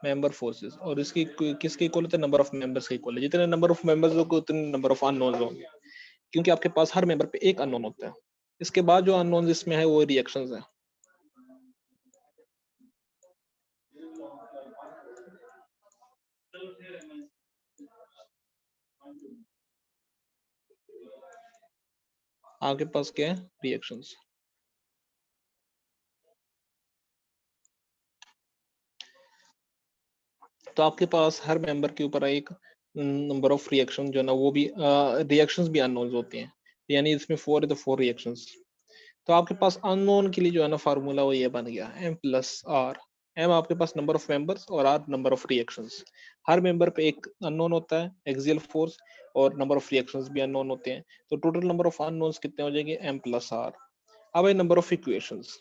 मेंबर फोर्सेस, और इसकी किसके इक्वल होता है? नंबर ऑफ मेंबर्स के इक्वल है। जितने नंबर ऑफ मेंबर्स होंगे उतने नंबर ऑफ अननोन्स होंगे, क्योंकि आपके पास हर मेंबर पे एक अननोन होता है। इसके बाद जो अननोन्स इसमें है वो रिएक्शंस है। आपके पास क्या है? रिएक्शंस। तो आपके पास हर मेंबर के ऊपर एक नंबर ऑफ रिएक्शन जो ना वो भी रिएक्शंस भी अननोन्स होते हैं, यानी इसमें 4 है तो 4 रिएक्शंस। तो आपके पास अननोन के लिए जो है ना फार्मूला वो ये बन गया m प्लस आर। m आपके पास नंबर ऑफ मेंबर्स और r नंबर ऑफ रिएक्शंस। हर मेंबर पे एक अननोन होता है एक्सियल फोर्स, और नंबर ऑफ रिएक्शंस भी अननोन होते हैं। तो टोटल नंबर ऑफ अननोन्स कितने हो जाएंगे? m plus r. अब है number of equations.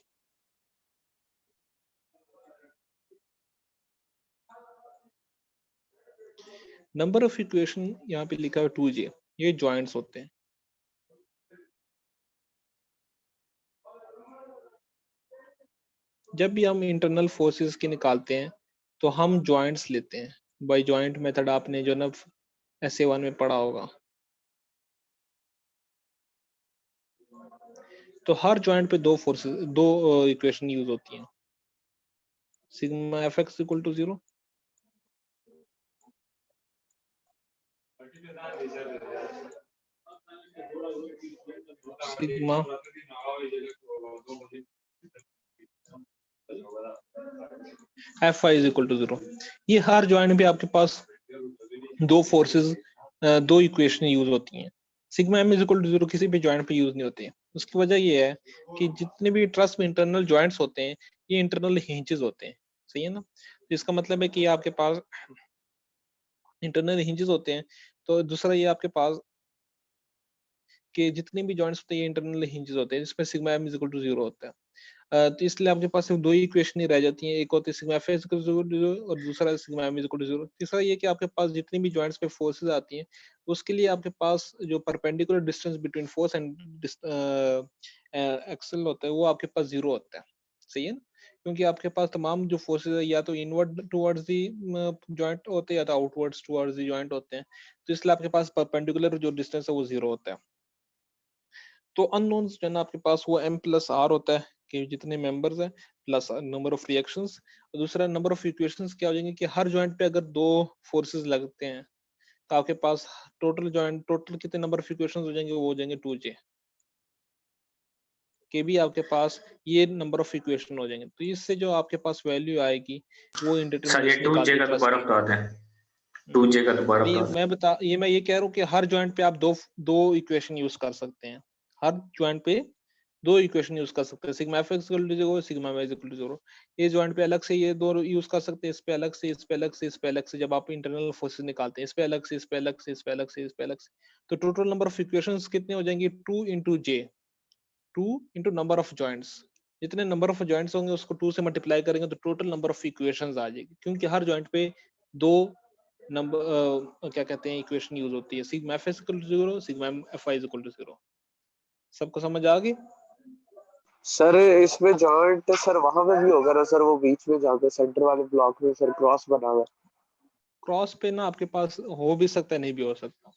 Number of equation यहाँ पे लिखा है 2j, ये जॉइंट्स होते हैं। जब भी हम इंटरनल फोर्सेस की निकालते हैं तो हम जॉइंट्स लेते हैं बाय जॉइंट मेथड। आपने जो ना SA1 में पढ़ा होगा। तो हर जॉइंट पे दो फोर्सेस, दो इक्वेशन यूज होती हैं। Sigma fx equal to 0, sigma Fy is equal to 0। ये हर जॉइंट पे आपके पास दो फोर्सेस, दो इक्वेशन यूज होती हैं। Sigma m is equal to 0 किसी भी जॉइंट पे यूज नहीं होती है। उसकी वजह ये है कि जितने भी ट्रस में इंटरनल जॉइंट्स होते हैं ये इंटरनल हिंजेस होते हैं, सही है ना। तो इसका मतलब है कि आपके पास इंटरनल हिंजेस होते हैं। तो दूसरा ये आपके पास कि जितने भी जॉइंट्स होते हैं ये इंटरनल हिंजेस होते हैं, जिसमें sigma m is equal to 0 होता है। तो इसलिए आपके पास सिर्फ दो ही इक्वेशन ही रह जाती हैं, एक होती है सिग्मा f इक्वल टू 0 और दूसरा सिग्मा m इक्वल टू 0। तीसरा ये कि आपके पास जितनी भी जॉइंट्स पे फोर्सेस आती हैं उसके लिए आपके पास जो perpendicular distance between force and axle होता है वो आपके पास 0 होता है, सही है ना। क्योंकि आपके पास तमाम जो फोर्सेस है या तो इनवर्ड टुवर्ड्स दी जॉइंट होते हैं या तो आउटवर्ड्स टुवर्ड्स दी जॉइंट होते हैं, तो इसलिए आपके पास परपेंडिकुलर जो डिस्टेंस है वो 0 होता है। तो अननोन्स जो है ना आपके पास वो m प्लस आर होता है कि जितने मेंबर्स हैं प्लस नंबर ऑफ रिएक्शंस। और दूसरा नंबर ऑफ इक्वेशंस क्या हो जाएंगे कि हर जॉइंट पे अगर दो फोर्सेस लगते हैं तो आपके पास टोटल कितने नंबर ऑफ इक्वेशंस हो जाएंगे, वो हो जाएंगे 2j के भी आपके पास ये नंबर ऑफ इक्वेशन हो जाएंगे। तो इससे जो आपके पास वैल्यू आएगी वो सर ये इंडिटरमिनेट 2J निकालती का ट्रस्ट दोबारा की। बता दें, 2J का दोबारा ये बता दें। मैं ये कह रहा हूँ कि हर जॉइंट पे आप दो इक्वेशन यूज कर सकते हैं, हर जॉइंट पे दो इक्वेशन यूज कर सकते हैं, sigma F equal to 0, sigma y equal to 0। ये जॉइंट पे अलग से ये दो यूज कर सकते हैं, इस पे अलग से, इस पे अलग से, इस पे अलग से, जब आप इंटरनल फोर्सेस निकालते हैं, इस पे अलग से, इस पे अलग से, इस पे अलग से, इस पे अलग से, तो टोटल नंबर ऑफ इक्वेशंस कितने हो जाएंगे, 2 into J, 2 into number of joints. जितने नंबर ऑफ जॉइंट्स होंगे उसको 2 से मल्टीप्लाई करेंगे तो टोटल नंबर ऑफ इक्वेशंस आ जाएगी, क्योंकि हर जॉइंट पे दो नंबर क्या कहते हैं इक्वेशन यूज होती है, sigma F is equal to 0, sigma F y is equal to 0। सबको समझ आ गई? सर इसमें जॉइंट सर वहां पे भी होगा ना सर, वो बीच में जाके सेंटर वाले ब्लॉक में सर क्रॉस बना हुआ है। क्रॉस पे ना आपके पास हो भी सकता है, नहीं भी हो सकता।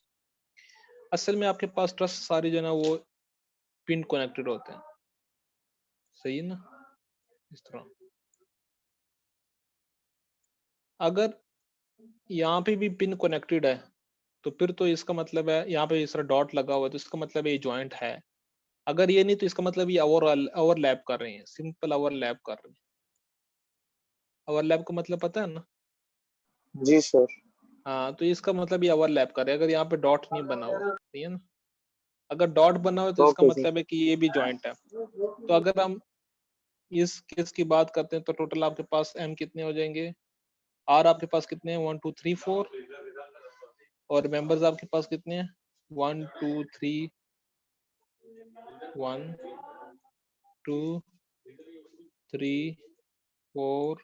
असल में आपके पास ट्रस्ट सारे जो ना वो पिन कनेक्टेड होते हैं, सही है ना, इस तरह। अगर यहाँ पे भी पिन कनेक्टेड है तो फिर तो इसका मतलब है, यहाँ पे इस तरह डॉट लगा हुआ है तो इसका मतलब ये जॉइंट है। अगर ये नहीं तो इसका मतलब ये ओवरलैप कर रहे हैं, सिंपल ओवरलैप कर रहे हैं। ओवरलैप का मतलब पता है ना? जी सर। हाँ, तो इसका मतलब ये ओवरलैप कर रहे हैं, अगर यहाँ पे डॉट नहीं बना हुआ, सही है ना। अगर डॉट बना हुआ तो इसका ओके सर। मतलब है कि ये भी जॉइंट है। तो अगर हम इस केस की बात करते हैं तो टोटल आपके पास m कितने हो जाएंगे, r आपके पास कितने हैं, 1 2 3 4, और मेंबर्स आपके पास कितने हैं, 1 2 3 1 2 3 4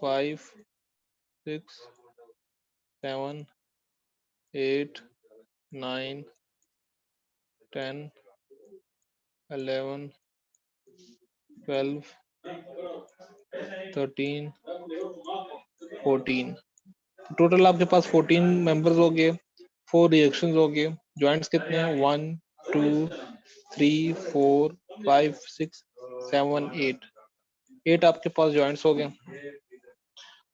5 6 7 8 9 10 11 12 13 14। टोटल आपके पास 14 मेंबर्स हो गए, 4 रिएक्शंस हो गए। जॉइंट्स कितने हैं, 1 2 3 4 5 6 7 8 आपके पास जॉइंट्स हो गए।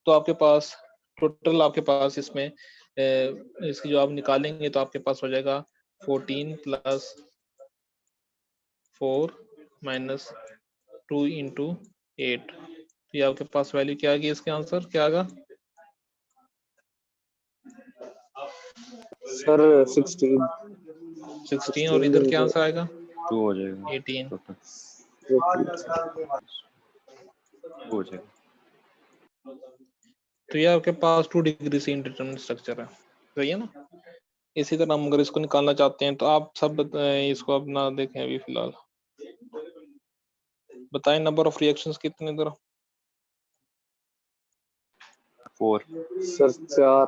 तो आपके पास टोटल आपके पास इसमें इसकी जो आप निकालेंगे तो आपके पास हो जाएगा 14 प्लस 4 माइनस 2 इंटू 8। तो ये आपके पास वैल्यू क्या आ गई, इसके आंसर क्या आएगा सर 16 और इधर क्या आंसर आएगा 2 हो जाएगा 18। टोटल, 2 हो जाएगा। तो ये आपके पास 2 डिग्री से इंडिटरमिनेट स्ट्रक्चर है, सही है ना। इसी तरह हम अगर इसको निकालना चाहते हैं तो आप सब इसको अपना देखें अभी फिलहाल, बताएं नंबर ऑफ रिएक्शंस कितने इधर। 4 सर 4।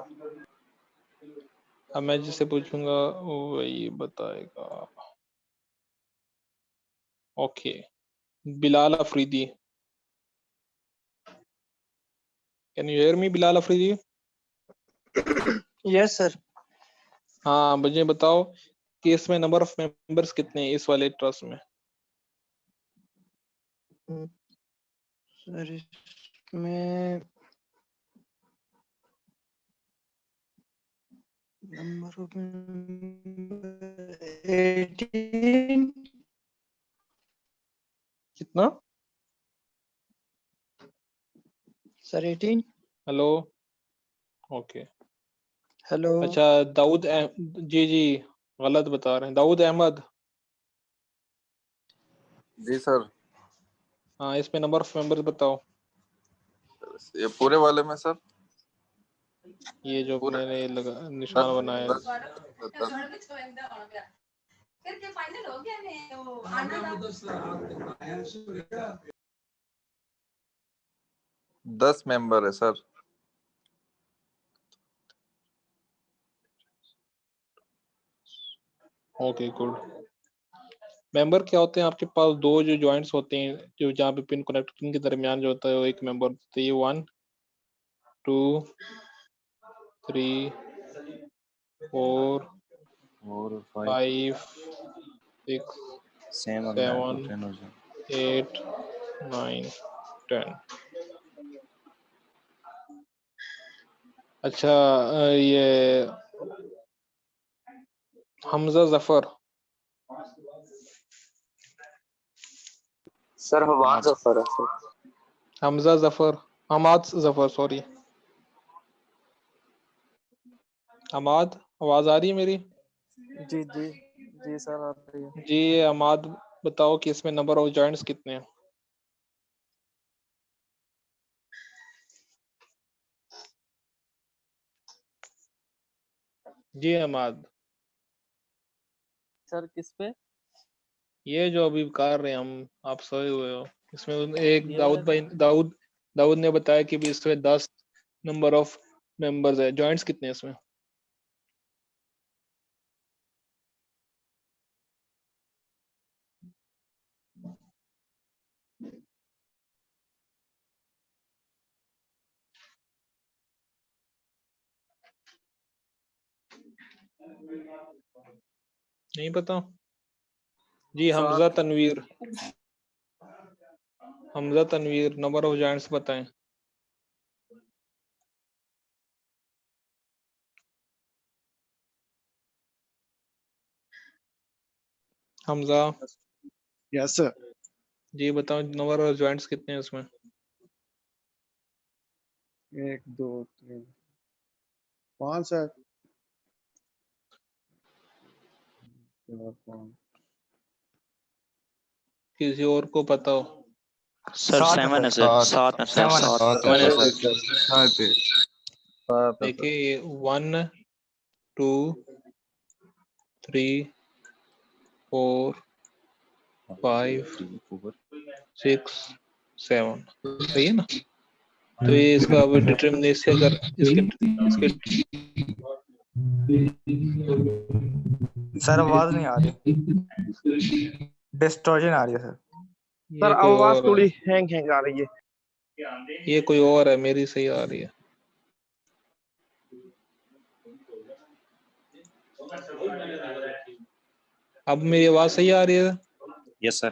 अब मैं जिससे पूछूंगा वही बताएगा। Okay, Bilal Afridi, can you hear me Bilal Afridi? Yes sir. हाँ, मुझे बताओ कि इसमें नंबर ऑफ मेंबर्स कितने हैं इस वाले ट्रस्ट में। सर इसमें नंबर ऑफ 18। कितना सर 18। Hello, okay. हेलो। अच्छा जी जी गलत बता रहे हैं, दाऊद अहमद। जी सर। हाँ, इसमें नंबर ऑफ मेंबर्स बताओ। ये पूरे वाले में सर, ये जो पूरे मैंने लगा निशान बनाया है। 10 मेंबर है सर। Okay good. मेंबर क्या होते हैं आपके पास, दो जो जॉइंट्स होते हैं जो जहाँ पे पिन कनेक्टिंग के दरमियान जो होता है वो एक मेंबर होता है। ये 1 2 3 4 और 5 6 सेम अगला 7 10 हो जाएगा। 8 9 10। अच्छा ये हमजा जफर, सर हमाद जफर है सर। हमजा जफर, हमाद जफर, सॉरी हमाद, आवाज आ रही है मेरी? जी जी जी सर आ रही है। जी ये हमाद बताओ कि इसमें नंबर ऑफ जॉइंट्स कितने हैं? जी हमाद, सर किस पे? ये जो अभी कर रहे हैं हम, आप सोए हुए हो, इसमें एक ये दाऊद वाला भाई, दाऊद ने बताया कि भी इसमें 10 नंबर ऑफ मेंबर्स है, जॉइंट्स कितने हैं इसमें? नहीं पता जी? हमजा सात। Tanveer, Hamza Tanveer, number of joints बताएं। Hamza yes sir. जी बताओ नंबर ऑफ जॉइंट्स कितने हैं इसमें? 1 2 3 5 सर। 4 5। किसी और को पता हो? सर सात है 7 है सर, सर, सात 7 है सर, 7 है। 7 7 है है सर। सर। सात है सर। देखिए ये 1 2 3 4 5 6 7, सही है ना? तो ये इसका अब डिटरमिनेशन, अगर इसके इसके सर आवाज नहीं आ रही, डिस्टॉर्शन आ रही है सर। सर ये कोई आवाज और थोड़ी है, हैंग आ रही है। ये कोई और है, मेरी सही आ रही है। अब मेरी आवाज सही आ रही है? Yes sir.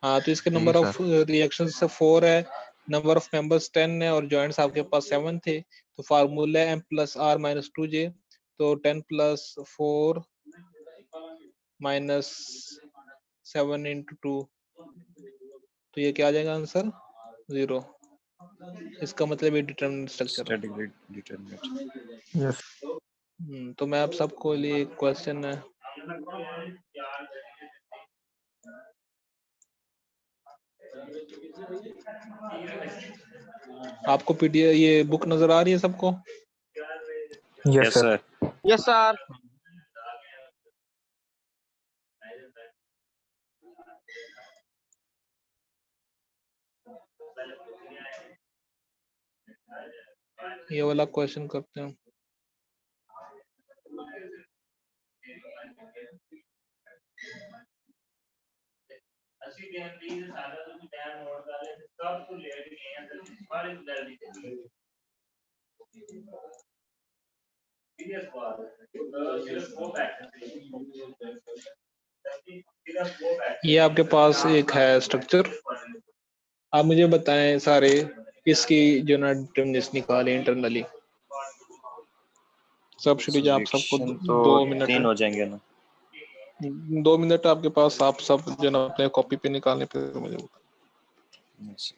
हाँ, तो इसके जी नंबर ऑफ सर। रिएक्शन से 4 है, नंबर ऑफ मेंबर्स 10 है और जॉइंट्स आपके पास 7 थे। तो फार्मूला है m+r-2j, तो 10 + 4 - 7 × 2, तो ये क्या आ जाएगा आंसर? 0। इसका मतलब ये डिटरमिनेंट स्ट्रक्चर है। Static determinant. यस। तो मैं आप सबको लिए एक क्वेश्चन है, आपको पीडीएफ ये बुक नजर आ रही है सबको? Yes yes sir. Sir. Yes sir. ये वाला क्वेश्चन करते हैं। ये आपके पास एक है स्ट्रक्चर, आप मुझे बताएं सारे इसकी जो ना डिटरमिनेशन निकाले इंटरनली। सब्सिडी आप सबको रिएक्शन तो 2 मिनट 3 है, हो जाएंगे ना? 2 मिनट आपके पास, आप सब जो ना अपने कॉपी पे निकालने पे मुझे Yes.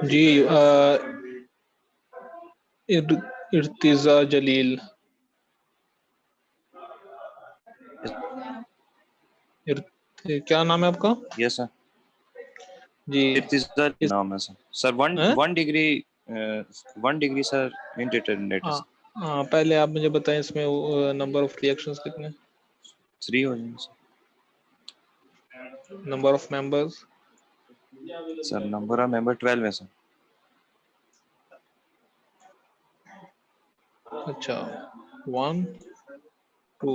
जी इर्तिजा जलील, क्या नाम है आपका? Yes sir. जी इर्तिजा नाम है sir. Sir 1 degree 1 degree sir indeterminate है सर। हाँ, पहले आप मुझे बताएं इसमें नंबर ऑफ रिएक्शंस कितने? 3 हो जाएंगे sir. Number of members sir number of member 12 है सर। अच्छा 1 2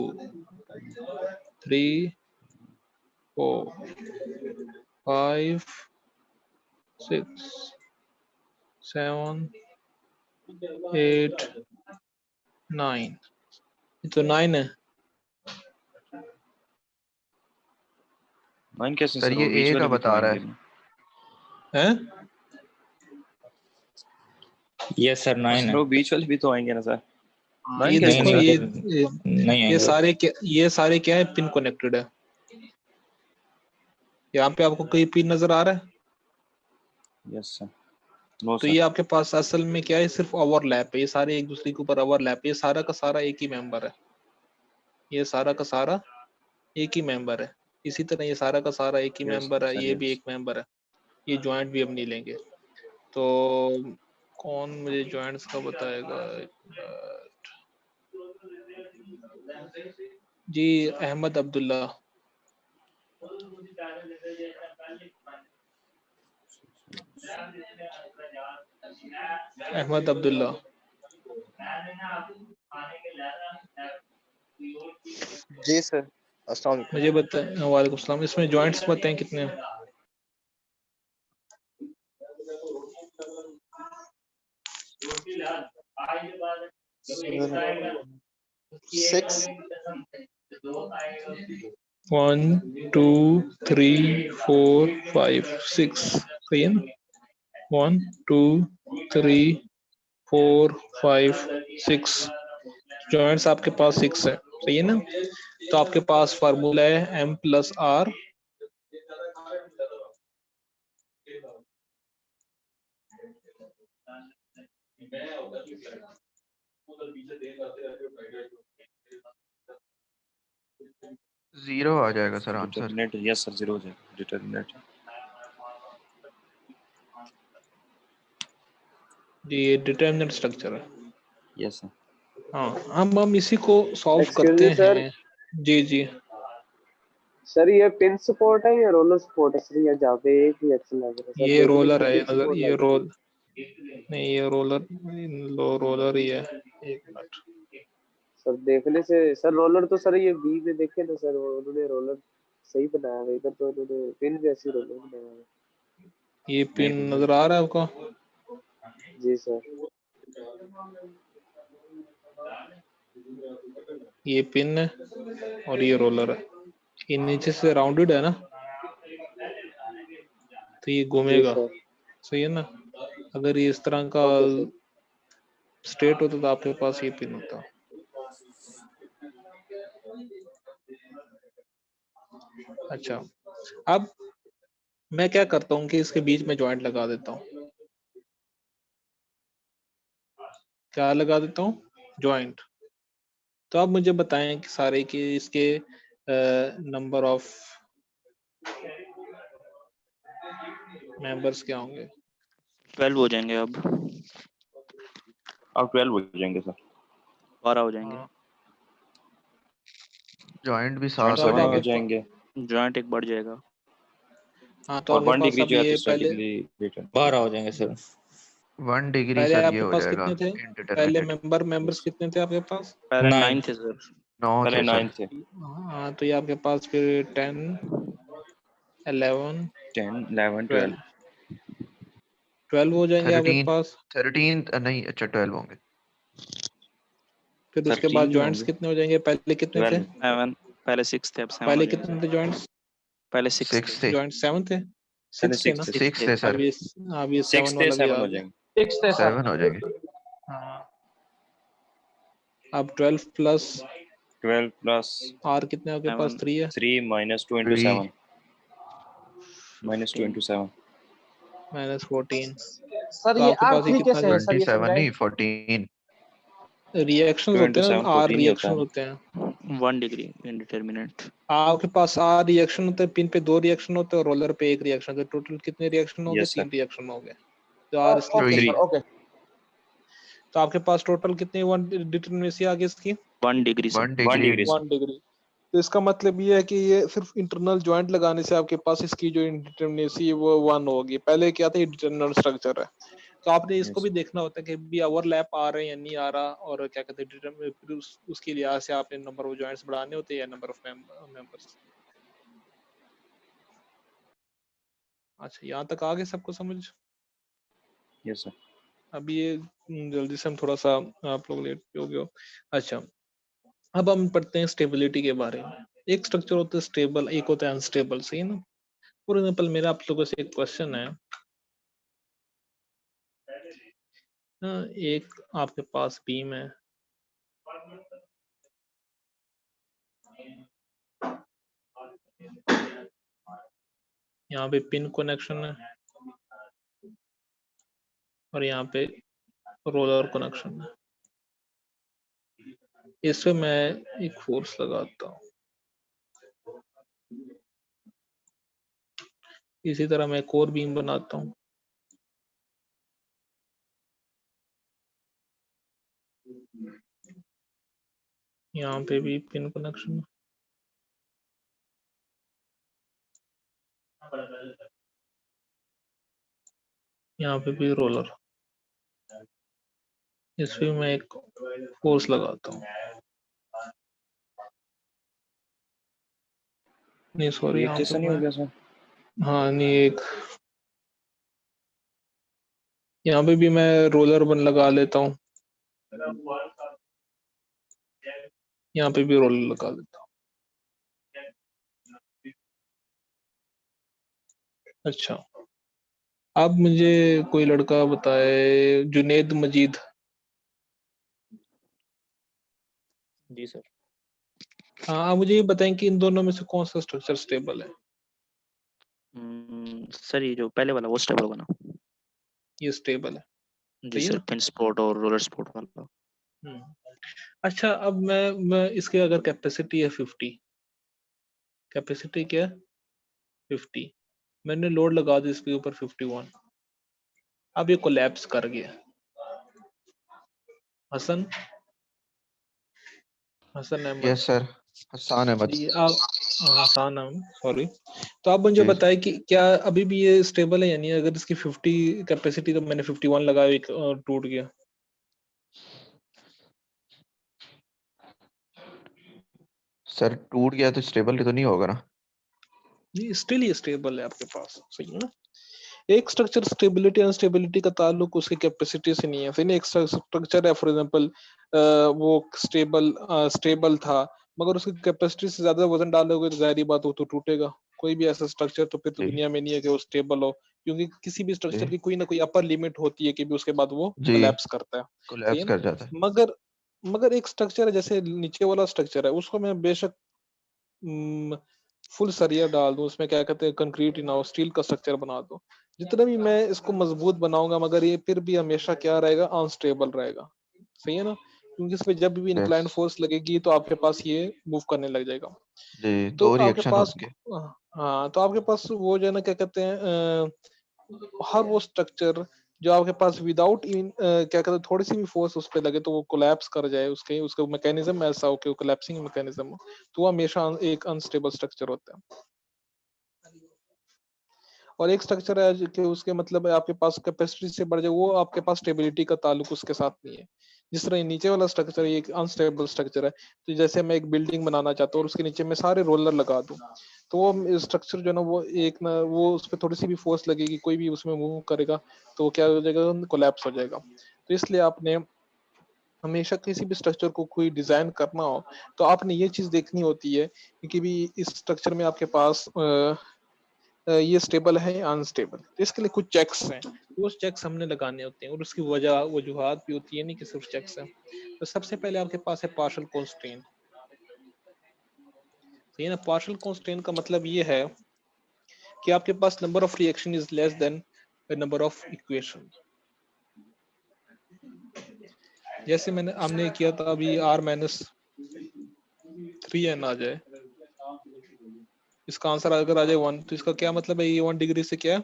3 4 5 6 7 8 9, ये तो 9 है। 9 कैसे सर सर, ये वो बीच ए वाले का भी तो बता रहा आएंगे है। ना। हैं? यस सर 9 सर है। वो बीच वाले भी तो आएंगे ना सर। ये 9 कैसे देखो नहीं सर? ये नहीं आएंगे। ये सारे क्या है, पिन कनेक्टेड है। यहाँ पे आपको कोई पिन नजर आ रहा है? Yes sir. नो तो सर। ये आपके पास असल में क्या है, सिर्फ ओवरलैप है। ये सारे एक दूसरे के ऊपर ओवरलैप है। ये सारा का सारा एक ही मेंबर है। ये सारा का सारा एक ही मेंबर है। इसी तरह ये सारा का सारा एक ही यस मेंबर है। सर ये भी यस। एक मेंबर है। ये ज्वाइंट भी हम नहीं लेंगे। तो कौन मुझे ज्वाइंट्स का बताएगा? जी अहमद अब्दुल्ला। अहमद अब्दुल्ला। जी सर। अस्सलाम वालेकुम। मुझे बताएं। वालेकुम सलाम। इसमें ज्वाइंट्स बताएं कितने हैं? सर 6 1 2 3 4 5 6 सही है ना? 1 2 3 4 5 6 ज्वाइंट्स आपके पास 6 है। सही है ना? तो आपके पास फार्मूला है m+r जीरो आ जाएगा sir answer. Determinant yes sir 0 हो जाएगा डिटरमिनेंट। जी ये डिटरमिनेंट स्ट्रक्चर है। Yes sir. हाँ हम इसी को सॉल्व एक्सक्यूज करते मी सर। हैं। जी जी सर ये पिन सपोर्ट है या रोलर सपोर्ट है सर? या जहाँ पे एक रिएक्शन लग रहा है सर, ये देखने रोलर से है पिन नजर, सपोर्ट ये लग रहा रोल नहीं, ये रोलर ही है। एक मिनट। है सर। देखने से सर रोलर तो सर ये बी में देखे ना सर, वो उन्होंने रोलर सही बनाया है। इधर तो उन्होंने पिन जैसी रोलर बनाया है। ये पिन नजर आ रहा है आपको? जी सर। ये पिन है और ये रोलर है। ये नीचे से राउंडेड है ना, तो ये जी घूमेगा। सर। सही है ना? अगर ये इस तरह का ओके सर। स्ट्रेट होता तो आपके पास ये पिन होता। अच्छा अब मैं क्या करता हूँ कि इसके बीच में ज्वाइंट लगा देता हूँ। क्या लगा देता हूँ? ज्वाइंट। तो आप मुझे बताएं कि सारे कि इसके नंबर ऑफ मेंबर्स क्या होंगे? 12 हो जाएंगे अब। अब 12 हो जाएंगे सर। 12 हो जाएंगे। हाँ, जॉइंट भी ज्वाइंट साथ हो 7 हो जाएंगे। जाएंगे जॉइंट एक बढ़ जाएगा। हाँ तो और आपके 1 पास डिग्री अब जो है ये तो पहले 12 हो जाएंगे सर। 1 डिग्री पहले सर ये आपके हो पास जाएगा कितने थे? पहले इनडिटरमिनेट। मेंबर्स कितने थे आपके पास? पहले 9 9 थे सर। 9 पहले थे 9 सर। थे। हाँ तो ये आपके पास फिर 10 11 10 11 12 12 12 हो जाएंगे आपके 13 पास। 13 नहीं, अच्छा 12 होंगे। फिर उसके 13 बाद नहीं ज्वाइंट्स होंगे कितने हो जाएंगे? पहले कितने थे? 12। 7 पहले 6 थे, अब 7 पहले हो जाएंगे कितने सर। थे ज्वाइंट्स? पहले 6 थे। 6 थे। ज्वाइंट 7 थे? पहले 6 थे 6 ना? थे 6 6 थे। थे सर। अब ये 6 7 थे वाला भी 7 आ हो गया। जाएंगे। 6 थे सर। 7 हो जाएंगे। हाँ अब 12 प्लस 12 प्लस आर कितने आपके पास? 7 3 है। 3 minus 2 into 3 7 minus 2 into 7 minus 14। Sir तो ये आपके पास ये R3 कितना कैसे है सर, ये 27 समझाए? नहीं 14। रिएक्शंस 2 होते into हैं 7 ना, आर 14 ही होता रिएक्शन है। होते हैं। 1 डिग्री इंडिटरमिनेंट। आपके पास आर रिएक्शन होते हैं, पिन पे 2 रिएक्शन होते हैं और रोलर पे 1 रिएक्शन होता है। टोटल कितने रिएक्शन हो गए? यस सर 3 रिएक्शन हो गए। तो आर इसलिए ओके 3 सर, ओके। तो आपके पास टोटल कितनी वन डिटरमिनेसी आ गई इसकी? 1 degree sir. 1 1 degree. Degree sir 1 degree. तो इसका मतलब ये है कि ये सिर्फ इंटरनल जॉइंट लगाने से आपके पास इसकी जो इंडिटरमिनेसी है वो 1 होगी। पहले क्या था, इंटरनल स्ट्रक्चर है, तो आपने इसको भी देखना होता है कि भी ओवरलैप आ रहे हैं या नहीं आ रहा, और क्या कहते हैं फिर उसके लिहाज से आपने नंबर ऑफ जॉइंट्स बढ़ाने होते हैं या नंबर ऑफ मेंबर्स। अच्छा, यहाँ तक आगे सबको समझ? Yes sir. अभी ये जल्दी से हम थोड़ा सा, आप लोग लेट हो गए हो। अच्छा, अब हम पढ़ते हैं स्टेबिलिटी के बारे में। एक स्ट्रक्चर होता है स्टेबल, एक होता है अनस्टेबल, सही है ना। फॉर एग्जाम्पल मेरा आप लोगों से एक क्वेश्चन है, एक आपके पास बीम है, यहाँ पे पिन कनेक्शन है और यहाँ पे रोलर कनेक्शन है। इसमें मैं एक फोर्स लगाता हूँ, इसी तरह मैं एक और बीम बनाता हूँ, यहाँ पे भी पिन कनेक्शन है, यहाँ पे भी रोलर, इसमें मैं एक फोर्स लगाता हूँ, नहीं सॉरी, यहाँ पे नहीं हो मैं, गया सर? हाँ नहीं, एक यहाँ पे भी मैं रोलर बन लगा लेता हूँ, यहाँ पे भी रोलर लगा लेता हूँ। अच्छा, अब मुझे कोई लड़का बताए, जुनेद मजीद। जी सर। हाँ, मुझे ये बताएं कि इन दोनों में से कौन सा स्ट्रक्चर स्टेबल है? सर ये जो पहले वाला वो स्टेबल होगा ना? ये स्टेबल है, जी सही है सर, ना? पिन स्पोर्ट और रोलर स्पोर्ट वाला। अच्छा, अब मैं इसके अगर कैपेसिटी है 50, कैपेसिटी क्या है 50, मैंने लोड लगा दी इसके ऊपर 51, अब ये कोलैप्स कर गया। हसन अहमद। Yes sir, Hasan Ahmad. जी, आप हसन अहमद, सॉरी। तो आप मुझे जी बताएं कि क्या अभी भी ये स्टेबल है या नहीं? अगर इसकी 50 कैपेसिटी, तो मैंने 51 लगाया, एक टूट गया। सर टूट गया तो स्टेबल तो नहीं होगा ना? ये स्टिल ये स्टेबल है आपके पास, सही है ना। एक स्ट्रक्चर स्टेबिलिटी अनस्टेबिलिटी का ताल्लुक उसकी कैपेसिटी से नहीं है, सही ना। एक स्ट्रक्चर है फॉर एग्जांपल, वो स्टेबल था, मगर उसकी कैपेसिटी से ज्यादा वजन डालोगे तो जाहिर बात वो तो टूटेगा। कोई भी ऐसा स्ट्रक्चर तो फिर तो जी दुनिया में नहीं है कि वो स्टेबल हो, क्योंकि किसी भी स्ट्रक्चर जी की कोई ना कोई अपर लिमिट होती है कि भी उसके बाद वो जी कोलैप्स करता है, सही कोलैप्स है ना। कर जाता है। मगर मगर एक स्ट्रक्चर है, जैसे नीचे वाला स्ट्रक्चर है, उसको मैं बेशक फुल सरिया डाल दूं, उसमें क्या कहते हैं कंक्रीट ही ना हो, स्टील का स्ट्रक्चर बना दूं, जितना भी मैं इसको मजबूत बनाऊंगा, मगर ये फिर भी हमेशा क्या रहेगा, अनस्टेबल रहेगा, सही है ना। क्योंकि इसमें जब भी यस इंक्लाइन फोर्स लगेगी तो आपके पास ये मूव करने लग जाएगा। जी, तो दो आपके रिएक्शन पास, होंगे। हाँ, तो आपके पास वो जो है ना, क्या कहते हैं, हर वो स्ट्रक्चर जो आपके पास विदाउट क्या कहते हैं थोड़ी सी भी फोर्स उस पर लगे तो वो कोलैप्स कर जाए, उसके उसका मैकेनिज्म ऐसा हो कि वो कोलैप्सिंग मैकेनिज्म हो, तो वो हमेशा एक अनस्टेबल स्ट्रक्चर होता है। और एक स्ट्रक्चर है कि उसके मतलब है आपके पास कैपेसिटी से बढ़ जाए, वो आपके पास स्टेबिलिटी का ताल्लुक उसके साथ नहीं है। जिस तरह ये नीचे वाला स्ट्रक्चर है, एक अनस्टेबल स्ट्रक्चर है, तो जैसे मैं एक बिल्डिंग बनाना चाहता हूँ और उसके नीचे मैं सारे रोलर लगा दूं, तो वो स्ट्रक्चर जो है ना, वो एक ना, वो उस पर थोड़ी सी भी फोर्स लगेगी, कोई भी उसमें मूव करेगा तो वो क्या हो जाएगा, कोलैप्स हो जाएगा। तो इसलिए आपने हमेशा किसी भी स्ट्रक्चर को कोई डिजाइन करना हो तो आपने ये चीज देखनी होती है कि भी इस स्ट्रक्चर में आपके पास ये स्टेबल है या अनस्टेबल। तो इसके लिए कुछ चेक्स हैं, वो चेक्स हमने लगाने होते हैं और उसकी वजूहात भी होती है, नहीं कि सिर्फ चेक्स हैं। तो सबसे पहले आपके पास है पार्शियल कांस्टेंट। तो ये ना, पार्शियल कांस्टेंट का मतलब ये है कि आपके पास number of reaction is less than number of equation. जैसे हमने किया था अभी R-3n आ जाए, इसका आंसर अगर आ जाए 1, तो इसका क्या मतलब है, ये 1 डिग्री से क्या है,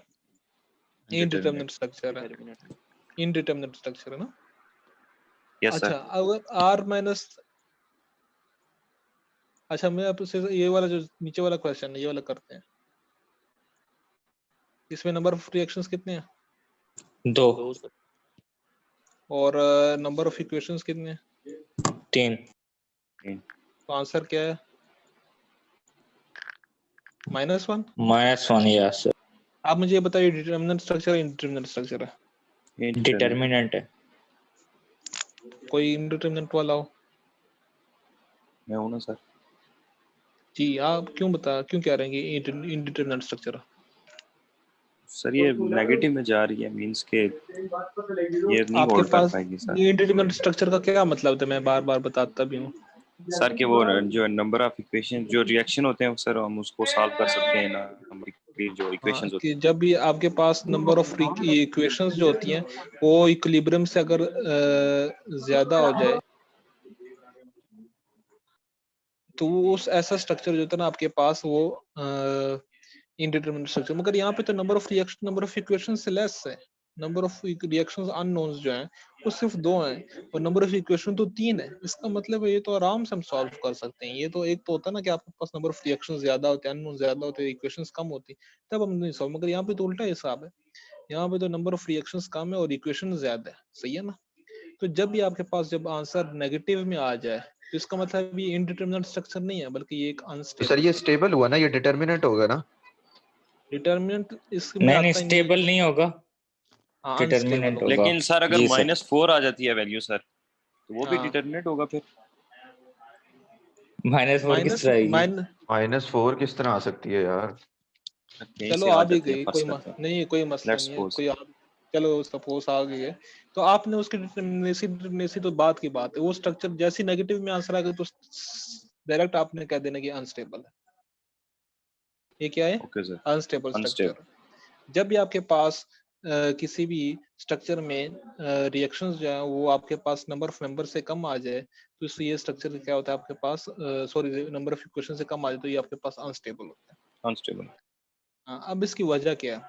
इनडिटरमिनेट स्ट्रक्चर है, इनडिटरमिनेट स्ट्रक्चर है ना। यस अच्छा, सर। अगर R- अच्छा मैं आपसे ये वाला जो नीचे वाला क्वेश्चन है ये वाला करते हैं। इसमें नंबर ऑफ रिएक्शंस कितने हैं? 2 और नंबर ऑफ इक्वेशंस कितने हैं? 3 तो आंसर क्या है? -1। -1 यस सर। आप मुझे ये बताइए डिटरमिनेंट स्ट्रक्चर है इंडिटरमिनेंट स्ट्रक्चर है? डिटरमिनेंट है। कोई इंडिटरमिनेंट वाला हो? मैं हूं ना सर। जी आप क्यों कह रहे हैं कि इंडिटरमिनेंट स्ट्रक्चर है? सर ये नेगेटिव में जा रही है, मींस के ये नहीं आपके होल्ड कर पास पाएगी सर। इंडिटरमिनेंट स्ट्रक्चर का क्या मतलब है? मैं बार बार बताता भी हूँ सर के वो जो नंबर ऑफ इक्वेशन जो रिएक्शन होते हैं सर हम उसको सॉल्व कर सकते हैं ना, नंबर की जो इक्वेशंस होती कि जब भी आपके पास नंबर ऑफ इक्वेशंस जो होती हैं वो इक्विलिब्रियम से अगर ज्यादा हो जाए तो उस ऐसा स्ट्रक्चर जो होता है ना आपके पास वो इंडिटरमिनेट स्ट्रक्चर। मगर यहाँ पे तो number of reaction number of equation से लेस है। नंबर ऑफ रिएक्शंस अननोन्स जो हैं वो सिर्फ 2 हैं और नंबर ऑफ इक्वेशन तो 3 है। इसका मतलब है ये तो आराम से हम सॉल्व कर सकते हैं। ये तो एक तो होता है ना कि आपके पास नंबर ऑफ रिएक्शंस ज्यादा होते हैं, अननोन ज्यादा होते हैं, इक्वेशंस कम होती तब हम नहीं सॉल्व। मगर यहाँ पे तो उल्टा हिसाब है। यहाँ पे तो नंबर ऑफ रिएक्शंस कम है और इक्वेशन ज्यादा है। सही है ना? तो जब भी आपके पास जब आंसर नेगेटिव में आ जाए तो इसका मतलब ये इनडिटरमिनेट स्ट्रक्चर नहीं है बल्कि ये एक सर अनस्टेबल। ये स्टेबल हुआ ना, ये डिटर्मिनेंट होगा ना? डिटरमिनेंट इसमें नहीं आता ही नहीं। स्टेबल नहीं होगा, हाँ अनस्टेबल डिटरमिनेंट होगा। होगा। लेकिन सर अगर जी सर। -4 आ जाती है वैल्यू सर तो वो भी हाँ डिटरमिनेट होगा फिर। -4 किस माइनस तरह आएगी? -4 किस तरह आ सकती है यार? कहीं चलो से आ आ भी जाती है, गई फर्ज कोई करते हैं। नहीं, कोई मसला लेट्स नहीं है। सपोज। चलो सपोज आ गई है तो आपने उसकी डिटरमिनेसी तो बात की बात है। वो स्ट्रक्चर जैसी नेगेटिव में आंसर आ गया तो डायरेक्ट आपने कह देना कि अनस्टेबल है। ये क्या है? Okay sir. Unstable unstable. Structure. जब भी आपके पास किसी भी स्ट्रक्चर में रिएक्शंस जो है वो आपके पास नंबर ऑफ मेंबर से कम आ जाए तो इससे ये स्ट्रक्चर क्या होता है आपके पास सॉरी नंबर ऑफ इक्वेशन से कम आ जाए तो ये आपके पास अनस्टेबल होता है। अनस्टेबल। हाँ, अब इसकी वजह क्या है?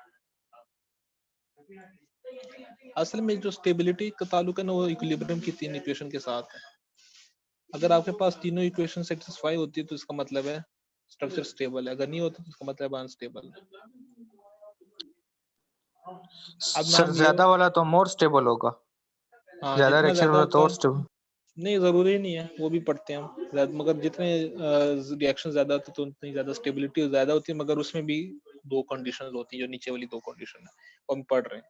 असल में जो स्टेबिलिटी का ताल्लुक है ना वो इक्विलिब्रियम की 3 इक्वेशन के साथ है। अगर आपके पास तीनों इक्वेशन सेटिस्फाई होती है तो इसका मतलब है स्ट्रक्चर स्टेबल है। अगर नहीं होती तो इसका मतलब अनस्टेबल है। अब सर ज्यादा वाला तो मोर स्टेबल होगा। हाँ ज्यादा जितना रिएक्शन ज्यादा वाला तो और होगा स्टेबल। नहीं जरूरी नहीं है, वो भी पढ़ते हैं हम। मगर जितने रिएक्शन ज्यादा होते तो उतनी ज्यादा स्टेबिलिटी ज्यादा होती है। मगर उसमें भी 2 कंडीशंस होती है, जो नीचे वाली 2 कंडीशन है वो हम पढ़ रहे हैं।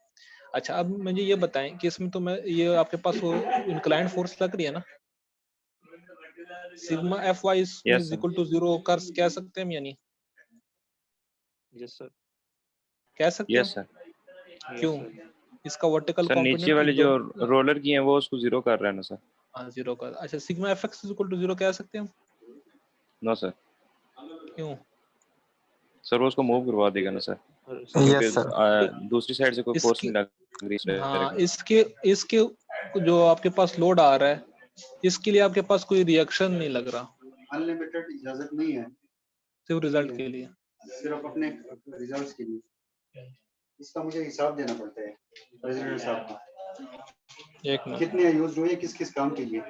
अच्छा अब मुझे ये बताएं कि इसमें तो मैं ये आपके पास वो इंक्लाइंड फोर्स लग रही है ना, sigma Fy yes is sir. Equal to 0 कर कह सकते हैं हम या नहीं? Yes sir. कह सकते हैं यस हम? सर। क्यों? इसका वर्टिकल सर नीचे कंपोनेंट वाले जो रोलर की हैं वो उसको 0 कर रहे हैं ना सर। हाँ 0 का। अच्छा sigma Fx is equal to 0 कह सकते हैं हम? No sir. क्यों? सर वो उसको मूव करवा देगा ना सर, यस क्योंकि सर। दूसरी साइड से कोई फोर्स इसकी नहीं लग रही इस हाँ डायरेक्शन। इसके जो आपके पास लोड आ रहा है इसके लिए आपके पास कोई रिएक्शन नहीं लग रहा, अनलिमिटेड इजाजत नहीं है, सिर्फ रिजल्ट के लिए। सिर्फ अपने रिजल्ट्स के लिए। इसका मुझे हिसाब देना पड़ता है प्रेसिडेंट साहब को, एक मिनट कितने यूज हुए किस किस काम के लिए।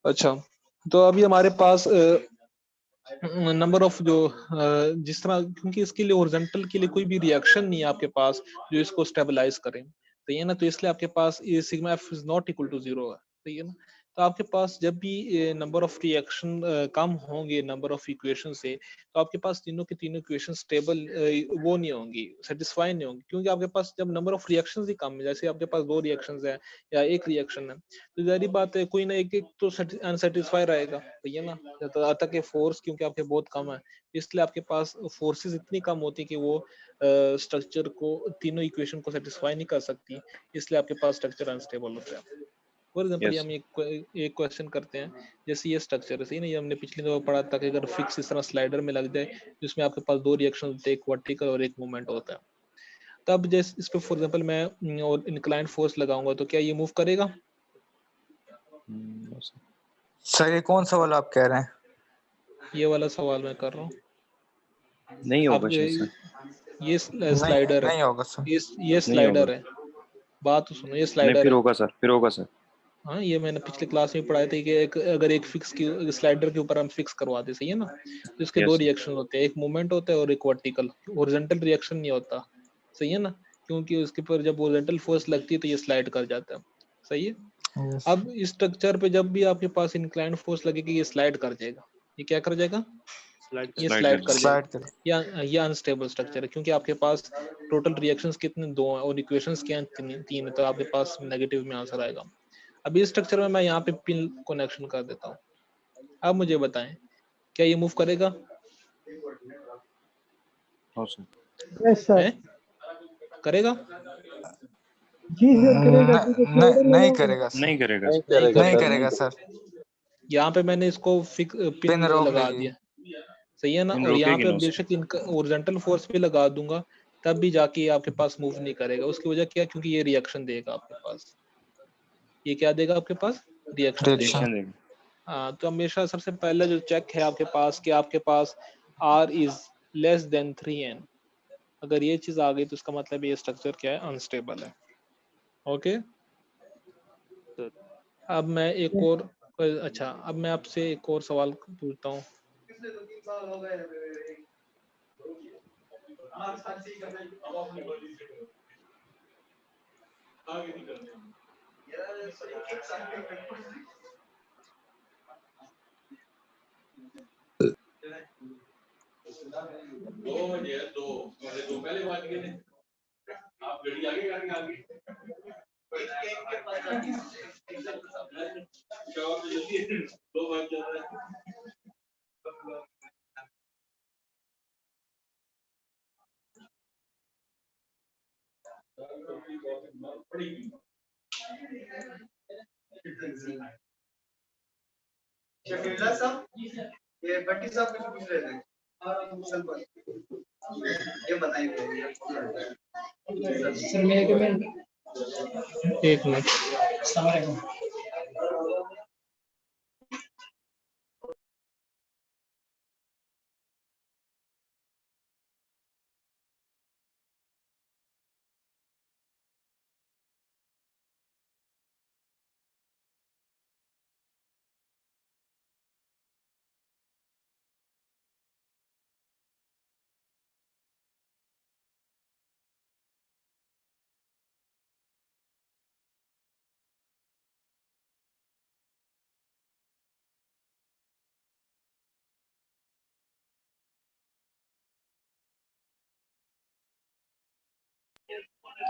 अच्छा तो अभी हमारे पास नंबर ऑफ जो जिस तरह क्योंकि इसके लिए ओरिजेंटल के लिए कोई भी रिएक्शन नहीं है आपके पास जो इसको स्टेबलाइज करे, सही है ना? तो इसलिए आपके पास ये sigma F is not equal to 0 है, सही है ना? तो आपके पास जब भी नंबर ऑफ रिएक्शन कम होंगे नंबर ऑफ इक्वेशन से तो आपके पास तीनों की तीनों इक्वेशन स्टेबल वो नहीं होंगी, सेटिस्फाई नहीं होंगी। क्योंकि आपके पास जब नंबर ऑफ रिएक्शंस ही कम है, जैसे आपके पास 2 रिएक्शंस है या एक रिएक्शन है तो जाहिर बात है कोई ना एक तो अनसेटिस्फाई रहेगा, सही है ना? अतः के फोर्स क्योंकि आपके बहुत कम है इसलिए आपके पास फोर्सेस इतनी कम होती है कि वो स्ट्रक्चर को तीनों इक्वेशन को सेटिस्फाई नहीं कर सकती, इसलिए आपके पास स्ट्रक्चर अनस्टेबल होता है। फॉर एग्जांपल हम एक क्वेश्चन करते हैं, जैसे ये स्ट्रक्चर है, सही ना? ये हमने पिछली दफा पढ़ा था कि अगर फिक्स इस तरह स्लाइडर में लग जाए जिसमें आपके पास 2 रिएक्शन होते हैं, एक वर्टिकल और एक मूवमेंट होता है। तब जैसे इस पे फॉर एग्जांपल मैं और इंक्लाइंड फोर्स लगाऊंगा तो क्या ये मूव करेगा? सर ये कौन सा वाला आप कह रहे हैं? ये वाला सवाल मैं कर रहा हूँ। नहीं होगा अब शायद सर। ये स्लाइडर है, नहीं होगा सर। ये नहीं स्लाइडर होगा। है, बात तो सुनो, ये नहीं स्लाइडर फिर है। होगा सर, फिर होगा सर। हाँ, ये मैंने पिछले क्लास में पढ़ाया था कि अगर एक फिक्स की स्लाइडर के ऊपर हम फिक्स करवाते, सही है ना, तो इसके दो यस सर। रिएक्शन होते हैं, एक मूवमेंट होता है और एक वर्टिकल। हॉरिजॉन्टल रिएक्शन नहीं होता, सही है ना, क्योंकि उसके ऊपर जब हॉरिजॉन्टल फोर्स लगती है तो ये स्लाइड कर जाता है, सही है। Yes. अब इस स्ट्रक्चर पे जब भी आपके पास इंक्लाइंड फोर्स लगेगी, ये स्लाइड कर जाएगा। ये क्या कर जाएगा? ये Slide स्लाइड कर कर स्लाइड जाएगा। कर। ये अनस्टेबल स्ट्रक्चर है, क्योंकि आपके पास टोटल रिएक्शंस कितने, 2 हैं, और इक्वेशंस क्या हैं, 3 है, तो आपके पास नेगेटिव में आंसर आएगा। अभी इस स्ट्रक्चर में मैं यहाँ पे पिन कनेक्शन कर देता हूँ। अब मुझे बताएं, क्या ये मूव करेगा? हाँ सर। Yes sir. है? करेगा? जी सर करेगा, क्योंकि स्लाइडर नहीं लगा है। करेगा सर। नहीं करेगा नहीं सर। करेगा नहीं सर, करेगा सर। यहाँ पे मैंने इसको पिन पिन रोक लगा लीजिए। दिया, सही है ना, पिन और यहाँ रोकेगी पे ना सर। बेशक इनका ओरिजेंटल फोर्स भी लगा दूंगा, तब भी जाके ये आपके पास मूव नहीं करेगा। उसकी वजह क्या? क्योंकि ये रिएक्शन देगा आपके पास। ये क्या देगा आपके पास? रिएक्शन देगा। रिएक्शन। रिएक्शन देगा। हाँ, तो हमेशा सबसे पहले जो चेक है आपके पास कि आपके पास R is less then 3n। अगर ये चीज आ गई तो इसका मतलब ये स्ट्रक्चर क्या है? अनस्टेबल है। ओके, अब मैं एक और, अच्छा, अब मैं आपसे एक और सवाल पूछता हूँ। ये भट्टी साहब कुछ पूछ रहे थे, ये बताएंगे। सर मेरे कमेंट, एक मिनट।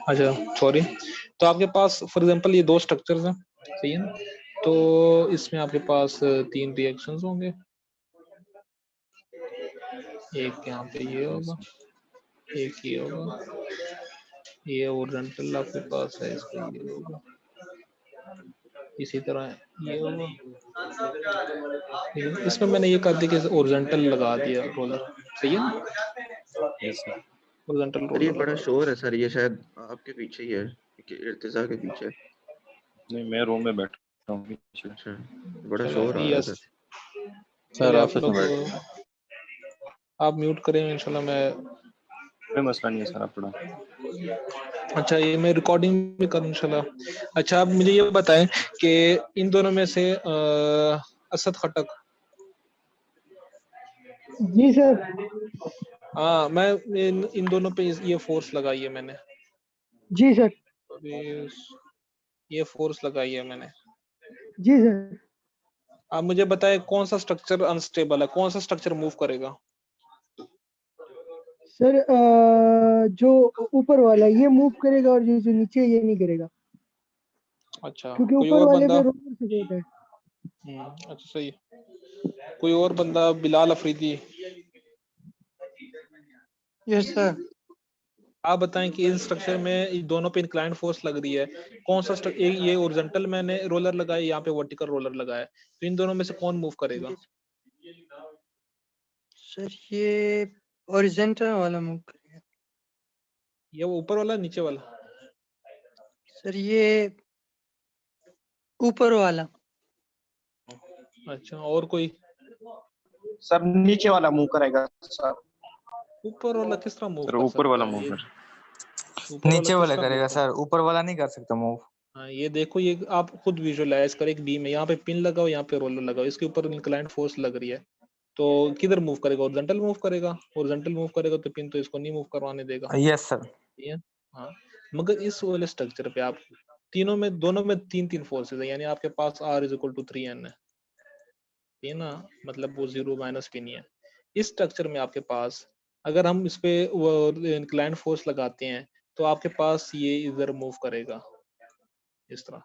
अच्छा, सॉरी। तो आपके पास फॉर एग्जांपल ये दो स्ट्रक्चर्स हैं, सही है ना, तो इसमें आपके पास 3 रिएक्शंस होंगे। एक यहाँ पे ये होगा, एक ये होगा, ये ओरिजेंटल आपके पास है, इसका ये होगा, इसी तरह ये होगा। इसमें मैंने ये कर दिया कि ओरिजेंटल लगा दिया रोलर, सही है ना, यस सर। ओरिजेंटल सर ये रोलर बड़ा लगा। शोर है सर, ये शायद आपके पीछे ही है, इर्तिजा के पीछे। नहीं, मैं रूम में बैठा हूँ पीछे। अच्छा, बड़ा चलो, शोर आ रहा है यस, सर। चलिए आप लोग आप म्यूट करें, इंशाल्लाह मैं। कोई मसला नहीं है सर, आप पढ़ा। अच्छा, ये मैं रिकॉर्डिंग भी करूँ इंशाल्लाह। अच्छा, आप मुझे ये बताएं कि इन दोनों में से असद खटक, जी सर। हाँ, मैं इन दोनों पे ये फोर्स लगाई है मैंने, जी सर। ये फोर्स लगाई है मैंने। जी सर। आप मुझे बताएं कौन सा स्ट्रक्चर अनस्टेबल है, कौन सा स्ट्रक्चर मूव करेगा? सर जो ऊपर वाला ये मूव करेगा और जो नीचे ये नहीं करेगा, अच्छा, क्योंकि कोई ऊपर और वाले बंदा? पे रोलर सपोर्ट है। अच्छा, सही है। कोई और बंदा? Bilal Afridi, yes sir. आप बताएं कि इस स्ट्रक्चर में इन दोनों पे इंक्लाइंड फोर्स लग रही है, कौन सा ये ओरिजेंटल मैंने रोलर लगाया, यहाँ पे वर्टिकल रोलर लगाया है, तो इन दोनों में से कौन मूव करेगा? सर ये ओरिजेंटल वाला मूव करेगा। ये वो ऊपर वाला, नीचे वाला? सर ये ऊपर वाला। अच्छा, और कोई? सर नीचे वाला मूव करेगा सर। ऊपर वाला किस तरह मूव सर कर ऊपर सकता वाला है ये? मूवमेंट ऊपर वाला नीचे किस वाले तरह मूव करेगा कर? सर, ऊपर वाला नहीं कर सकता मूव। हाँ ये देखो, ये आप खुद विजुअलाइज करें, एक बीम है, यहाँ पे पिन लगाओ, यहाँ पे रोलर लगाओ, इसके ऊपर इंक्लाइंड फोर्स लग रही है, तो किधर मूव करेगा? ओरिजेंटल मूव करेगा। ओरिजेंटल मूव करेगा तो पिन तो इसको नहीं मूव करवाने देगा। Yes sir. ठीक है। हाँ, मगर इस वाले स्ट्रक्चर पे आप तीनों में, दोनों में तीन तीन फोर्सेज है, यानी आपके पास R = 3N है, ठीक है ना, मतलब वो 0 माइनस पिन ही है। इस स्ट्रक्चर में आपके पास अगर हम इस पे वो इंक्लाइंड फोर्स लगाते हैं तो आपके पास ये इधर मूव करेगा, इस तरह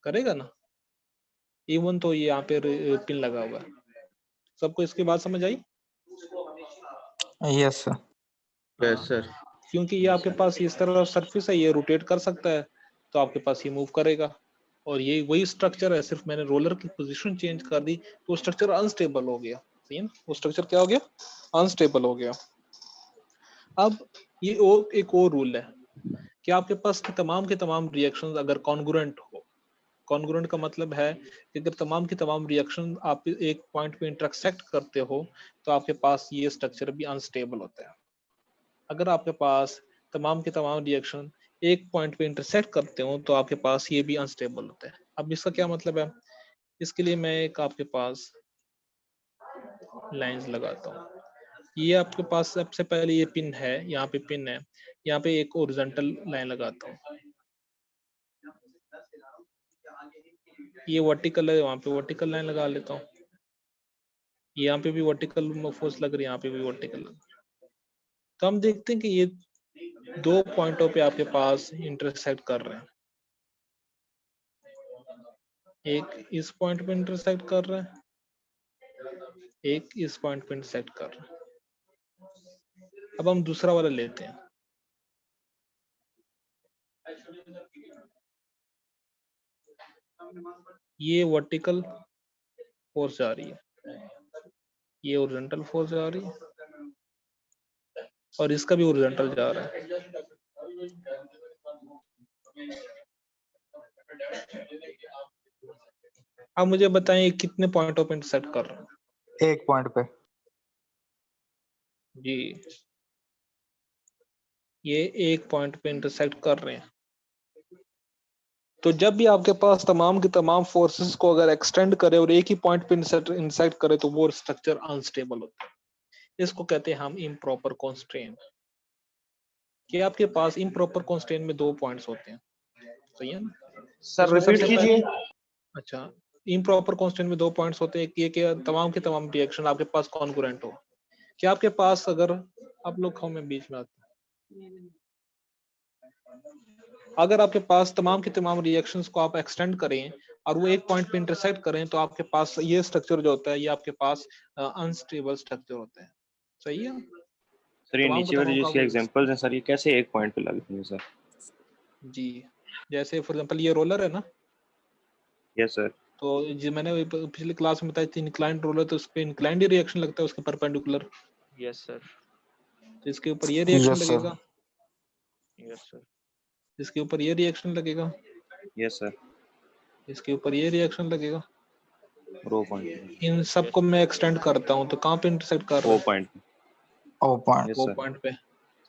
करेगा ना, इवन तो ये यहाँ पे पिन लगा हुआ है। सबको इसकी बात समझ आई? Yes sir. Yes sir. क्योंकि ये आपके पास इस तरह सरफेस है, ये रोटेट कर सकता है, तो आपके पास ये मूव करेगा। और ये वही स्ट्रक्चर है, सिर्फ मैंने रोलर की पोजीशन चेंज कर दी तो स्ट्रक्चर अनस्टेबल हो गया। सही है ना, वो स्ट्रक्चर क्या हो गया? अनस्टेबल हो गया। अब ये एक और रूल है कि आपके पास तमाम के तमाम रिएक्शंस अगर कॉन्ग्रुएंट हो, कॉन्ग्रुएंट का मतलब है कि अगर तमाम की तमाम रिएक्शन आप एक पॉइंट पे इंटरसेक्ट करते हो तो आपके पास ये स्ट्रक्चर भी अनस्टेबल होता है। अगर आपके पास तमाम के तमाम रिएक्शन एक पॉइंट पे इंटरसेक्ट करते हो तो आपके पास ये भी अनस्टेबल होता है। अब इसका क्या मतलब है? इसके लिए मैं एक आपके पास लाइंस लगाता हूँ। ये आपके पास सबसे पहले ये पिन है, यहाँ पे पिन है, यहाँ पे एक ओरिजेंटल लाइन लगाता हूँ। ये वर्टिकल है, वहां पे वर्टिकल लाइन लगा लेता हूँ। यहाँ पे भी वर्टिकल फोर्स लग रही है, यहाँ पे भी वर्टिकल। तो हम देखते हैं कि ये दो पॉइंटों पे आपके पास इंटरसेक्ट कर रहे हैं। एक इस पॉइंट पे इंटरसेक्ट कर रहा है, एक इस पॉइंट पे इंटरसेक्ट कर रहा है। अब हम दूसरा वाला लेते हैं। ये वर्टिकल फोर्स जा रही है, ये हॉरिजॉन्टल फोर्स जा रही है, और इसका भी हॉरिजॉन्टल जा रहा है। अब मुझे बताएं ये कितने पॉइंटों पे इंटरसेक्ट कर रहा है? एक पॉइंट पे जी, ये एक पॉइंट पे इंटरसेक्ट कर रहे हैं। तो जब भी आपके पास तमाम के तमाम फोर्सेस को अगर एक्सटेंड करे और एक ही पॉइंट पे इंटरसेक्ट करे तो वो स्ट्रक्चर अनस्टेबल होता है। इसको कहते हैं हम इम्प्रॉपर कॉन्स्ट्रेंट। कि आपके पास इम्प्रॉपर कॉन्स्ट्रेंट में दो पॉइंट्स होते हैं, सही है ना? सर रिपीट कीजिए। अच्छा, इम्प्रॉपर कॉन्स्टेंट में दो पॉइंट्स होते हैं, कि के तमाम के तमाम रिएक्शन आपके पास कॉन्ग्रुएंट हो। क्या आपके पास अगर आप लोग खाओ, मैं बीच में आता हूं, अगर आपके पास तमाम के तमाम रिएक्शंस को आप एक्सटेंड करें और वो एक पॉइंट पे इंटरसेक्ट करें तो आपके पास ये स्ट्रक्चर जो होता है ये आपके पास अनस्टेबल स्ट्रक्चर होता है। सही है? सर ये तमाम नीचे का वाले तमाम जिसके का एग्जांपल्स हैं सर, ये कैसे एक पॉइंट पे लगते हैं सर? जी, जैसे फॉर एग्जांपल ये रोलर है ना। Yes sir. तो जो मैंने पिछली क्लास में बताया थी, इंक्लाइंड रोलर, तो उस पे इंक्लाइंड ही रिएक्शन लगता है उसके परपेंडिकुलर। Yes sir. तो इसके ऊपर ये रिएक्शन यस सर। लगेगा, यस सर। इसके ऊपर ये रिएक्शन लगेगा, यस सर। इसके ऊपर ये रिएक्शन लगेगा। रो पॉइंट। इन सबको मैं एक्सटेंड करता हूँ तो कहाँ पे इंटरसेक्ट कर रहा ओ है? पॉइंट। O point. वो पॉइंट पे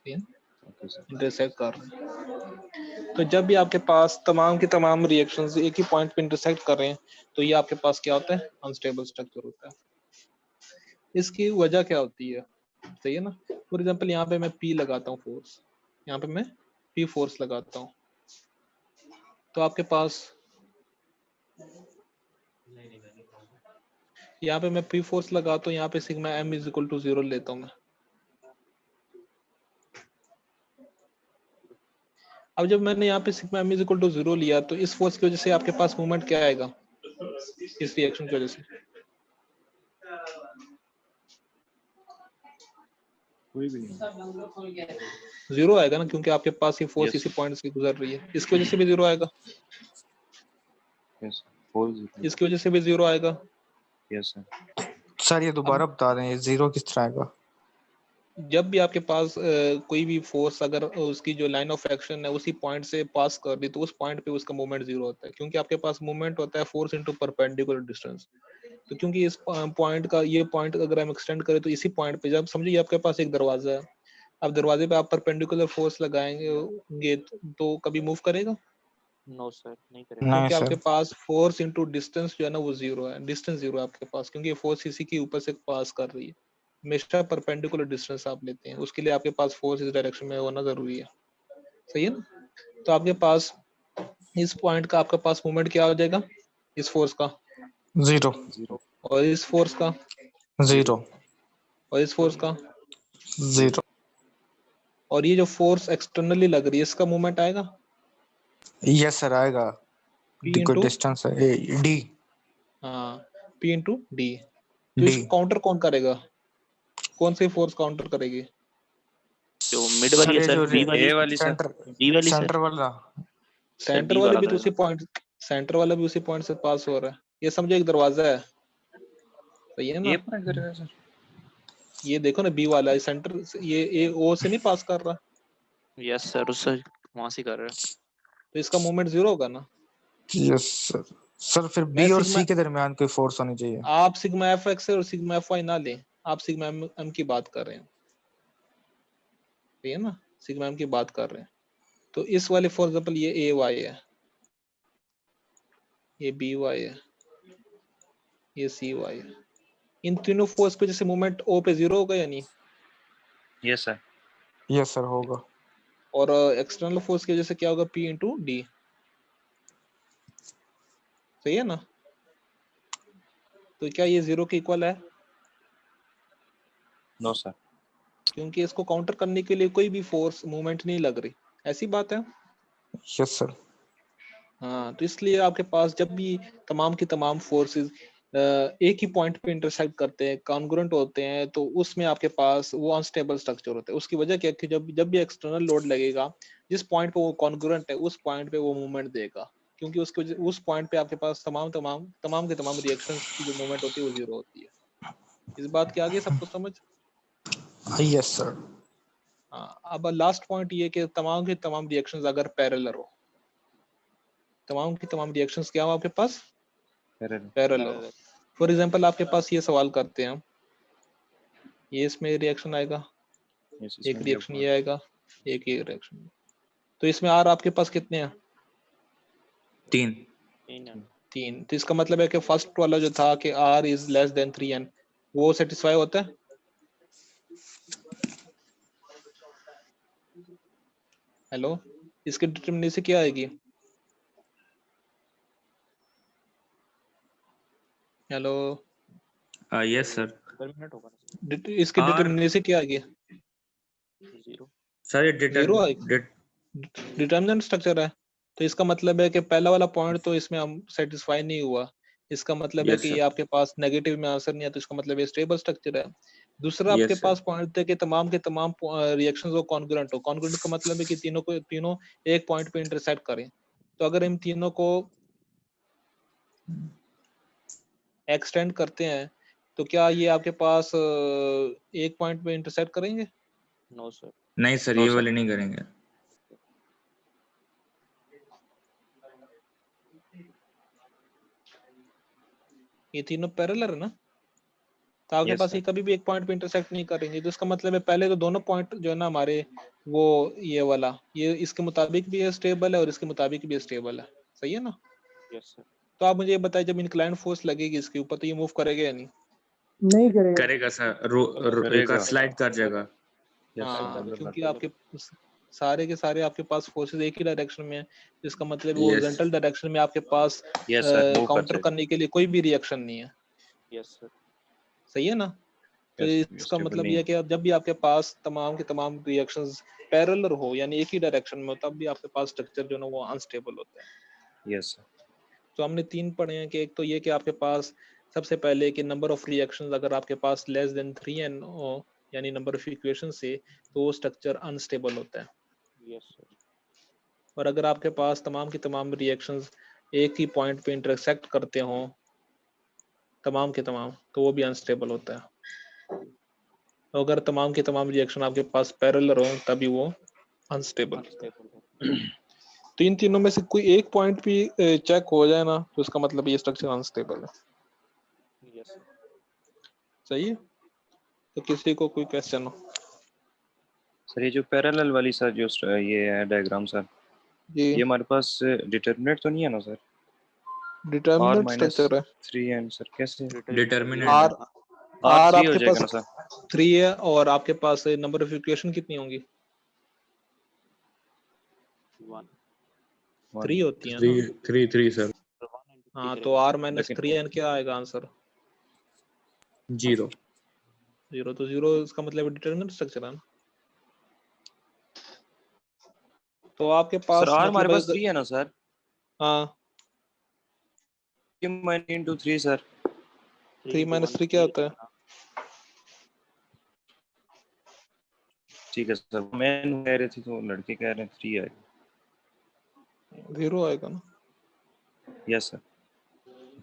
इंटरसेक्ट कर रहे हैं। तो जब भी आपके पास तमाम की तमाम रिएक्शंस एक ही पॉइंट पे इंटरसेक्ट कर रहे हैं तो ये आपके पास क्या होता है? अनस्टेबल स्ट्रक्चर होता है। इसकी वजह क्या होती है? सही है ना? फॉर एग्जांपल यहाँ पे मैं P लगाता हूँ फोर्स, यहाँ पे मैं P फोर्स लगाता हूँ, तो आपके पास यहाँ पे मैं P फोर्स लगाता हूँ, यहाँ पे सिग्मा m = 0 लेता हूँ मैं। अब जब मैंने यहाँ पे सिग्मा m = 0 लिया तो इस फोर्स की वजह से आपके पास मूवमेंट क्या आएगा? इस रिएक्शन की वजह से कोई भी नहीं। 0 आएगा ना, क्योंकि आपके पास ये फोर्स इसी पॉइंट से गुजर रही है। इसकी वजह से भी 0 आएगा। इसकी वजह से भी 0 आएगा। Yes sir. सर ये दोबारा बता दें, ये 0 किस तरह आएगा? जब भी आपके पास कोई भी फोर्स अगर उसकी जो लाइन ऑफ एक्शन है उसी पॉइंट से पास कर दी तो उस पॉइंट पे उसका मूवमेंट 0 होता है, क्योंकि आपके पास मूवमेंट होता है फोर्स इनटू परपेंडिकुलर डिस्टेंस। तो क्योंकि इस पॉइंट का ये पॉइंट अगर हम एक्सटेंड करें तो इसी पॉइंट पे जब समझिए आपके पास एक दरवाजा है, अब दरवाजे पे आप परपेंडिकुलर फोर्स लगाएंगे तो कभी मूव करेगा? नो सर, नहीं करेगा। नहीं क्योंकि आपके सर। पास फोर्स इनटू डिस्टेंस जो है ना वो जीरो है, डिस्टेंस जीरो है आपके पास, क्योंकि फोर्स इसी के ऊपर से पास कर रही है। हमेशा परपेंडिकुलर डिस्टेंस आप लेते हैं, उसके लिए आपके पास फोर्स इस डायरेक्शन में होना जरूरी है, सही है ना? तो आपके पास इस पॉइंट का आपके पास मूवमेंट क्या हो जाएगा, इस फोर्स का 0 और इस फोर्स का 0 और इस फोर्स का 0। और ये जो फोर्स एक्सटर्नली लग रही है इसका मूवमेंट आएगा यस सर आएगा। P डी कोई इंटू डिस्टेंस है डी हाँ P इंटू डी। तो डी इसको काउंटर कौन करेगा, कौन सी फोर्स काउंटर करेगी? जो मिड वाली सर है ये सर, जो बी वाली, ए वाली सर, सेंटर बी वाली सर, सेंटर वाला सर सेंटर बी वाले वाला भी तो करेगा। उसी पॉइंट, सेंटर वाला भी उसी पॉइंट से पास हो रहा है। ये समझो एक दरवाजा है, सही है ना? ये पॉइंट करेगा सर। ये देखो ना बी वाला सेंटर, ये ए ओ से नहीं पास कर रहा, यस सर, उससे वहां से कर रहा है। तो इसका मूवमेंट जीरो होगा ना। Yes sir. सर फिर मैं बी और सिग्मा, सी के दरमियान कोई फोर्स होनी चाहिए। आप सिग्मा एफ एक्स और सिग्मा एफ वाई ना लें, आप सिग्मा एम की बात कर रहे हैं, सही है ना? सिग्मा एम की बात कर रहे हैं। तो इस वाले फॉर एग्जांपल ये ए वाई है, ये बी वाई है, ये सी वाई है। इन तीनों फोर्स पे जैसे मूवमेंट ओ पे जीरो होगा या नहीं? Yes sir. यस सर होगा। और एक्सटर्नल फोर्स की वजह से क्या होगा, P इंटू डी, सही है ना? तो क्या ये जीरो के इक्वल है? No sir. क्योंकि इसको काउंटर करने के लिए कोई भी फोर्स मूवमेंट नहीं लग रही, ऐसी बात है। Yes sir. हाँ, तो इसलिए आपके पास जब भी तमाम की तमाम फोर्सेस एक ही पॉइंट पे इंटरसेक्ट करते हैं, कॉन्ग्रुएंट होते हैं, तो उसमें आपके पास वो अनस्टेबल स्ट्रक्चर होता है। उसकी वजह क्या है कि जब भी एक्सटर्नल लोड लगेगा, जिस पॉइंट पे वो कॉन्ग्रुएंट है उस पॉइंट पे वो मूवमेंट देगा, क्योंकि उस पॉइंट पे आपके पास तमाम के तमाम रिएक्शंस की जो मूवमेंट होती है वो जीरो होती है। इस बात के आगे सबको समझ? Yes sir. हाँ, अब लास्ट पॉइंट ये कि तमाम के तमाम रिएक्शंस अगर पैरेलल हो, तमाम की तमाम रिएक्शंस क्या हो आपके पास, पैरेलल हो। फॉर एग्जांपल आपके पास ये सवाल करते हैं, ये इसमें रिएक्शन आएगा, एक रिएक्शन ये आएगा, एक ये रिएक्शन, तो इसमें आर आपके पास कितने हैं? 3। तो इसका मतलब है कि फर्स्ट वाला जो था कि are is less then 3n, वो सेटिस्फाई होता है? हेलो, इसकी डिटरमिनेसी क्या आएगी? Hello, yes sir. इसकी डिटरमिनेसी क्या आएगी? सर ये जीरो आएगी, डिटरमिनेंट स्ट्रक्चर है। तो इसका मतलब है कि पहला वाला पॉइंट तो इसमें हम सेटिस्फाई नहीं हुआ, इसका मतलब है कि ये आपके पास नेगेटिव में आंसर नहीं है, तो इसका मतलब ये स्टेबल स्ट्रक्चर है। दूसरा आपके पास पॉइंट है कि तमाम के तमाम रिएक्शंस वो कॉन्ग्रुएंट हो। कॉन्ग्रुएंट का मतलब है कि तीनों एक पॉइंट पे इंटरसेक्ट करें। तो अगर हम तीनों को एक्सटेंड करते हैं तो क्या ये आपके पास एक पॉइंट पे इंटरसेक्ट करेंगे? No sir. नहीं सर, ये वाले नहीं करेंगे। ये तीनों पैरेलल है ना, तो आपके पास ये कभी भी एक पॉइंट पे इंटरसेक्ट नहीं करेंगे। तो इसका मतलब है पहले तो दोनों पॉइंट जो है ना हमारे, वो ये वाला ये इसके मुताबिक भी स्टेबल है और इसके मुताबिक भी स्टेबल है, सही है ना? Yes sir. तो आप मुझे ये बताइए, जब इंक्लाइन फोर्स लगेगी इसके ऊपर तो ये मूव करेगा या नहीं? नहीं करेगा। करेगा सर, स्लाइड कर जाएगा। हाँ, क्योंकि आपके सारे के सारे आपके पास फोर्सेस एक ही डायरेक्शन में है, जिसका मतलब वो हॉरिजॉन्टल डायरेक्शन में आपके पास काउंटर करने के लिए कोई भी रिएक्शन नहीं है। Yes sir. सही है ना? तो इसका मतलब ये है कि जब भी आपके पास तमाम के तमाम रिएक्शंस पैरेलल हो, यानी एक ही डायरेक्शन में हो, तब भी आपके पास स्ट्रक्चर जो है ना वो अनस्टेबल होता है। Yes sir. तो हमने 3 पढ़े हैं कि एक तो ये कि आपके पास सबसे पहले कि नंबर ऑफ रिएक्शंस अगर आपके पास लेस देन 3n हो, यानी नंबर ऑफ इक्वेशन से, तो वो स्ट्रक्चर अनस्टेबल होता है। Yes sir. और अगर आपके पास तमाम की तमाम रिएक्शंस एक ही पॉइंट पे इंटरसेक्ट करते हों तमाम के तमाम, तो वो भी अनस्टेबल होता है। अगर तमाम के तमाम रिएक्शन आपके पास पैरेलल हो तभी वो अनस्टेबल। तो इन तीनों में से कोई एक पॉइंट भी चेक हो जाए ना, तो इसका मतलब ये स्ट्रक्चर अनस्टेबल है। यस सही है। तो किसी को कोई क्वेश्चन हो? सर ये जो पैरेलल वाली सर जो ये है डायग्राम सर, जी ये हमारे पास डिटर्मिनेंट तो नहीं है ना sir? R determinant minus structure है। 3 सर कैसे? डिटरमिनेंट आर R आर 3 हो आपके जाएगा ना पास सर? 3 है और आपके पास नंबर ऑफ इक्वेशन कितनी होंगी? 1 3 होती है थ्री ना। Three three sir. हाँ तो R माइनस लेकिन 3 क्या आएगा आंसर? 0। 0। तो 0 इसका मतलब डिटरमिनेंट स्ट्रक्चर है ना। तो आपके सर पास R हमारे मतलब पास 3 है ना सर? हाँ 3 into 3 सर। 3 माइनस 3 क्या होता है? ठीक है सर, मैं कह रहे थे तो लड़के कह रहे हैं 3 आएगा। 0 आएगा ना। Yes sir.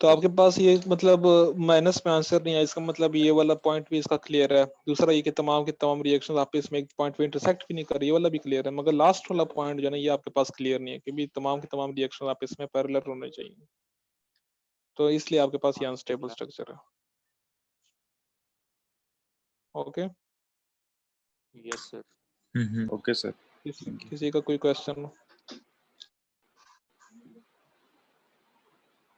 तो आपके पास ये मतलब माइनस में आंसर नहीं है, इसका मतलब ये वाला पॉइंट भी इसका क्लियर है। दूसरा ये कि तमाम के तमाम रिएक्शन आपस में एक पॉइंट पे इंटरसेक्ट भी नहीं कर रही, ये वाला भी क्लियर है। मगर लास्ट वाला पॉइंट जो है ना ये आपके पास क्लियर नहीं है कि भी तमाम के तमाम रिएक्शन आपस में पैरेलल होने चाहिए। तो इसलिए आपके पास ये अनस्टेबल स्ट्रक्चर है। Okay yes sir. Okay sir. किसी का कोई क्वेश्चन हो?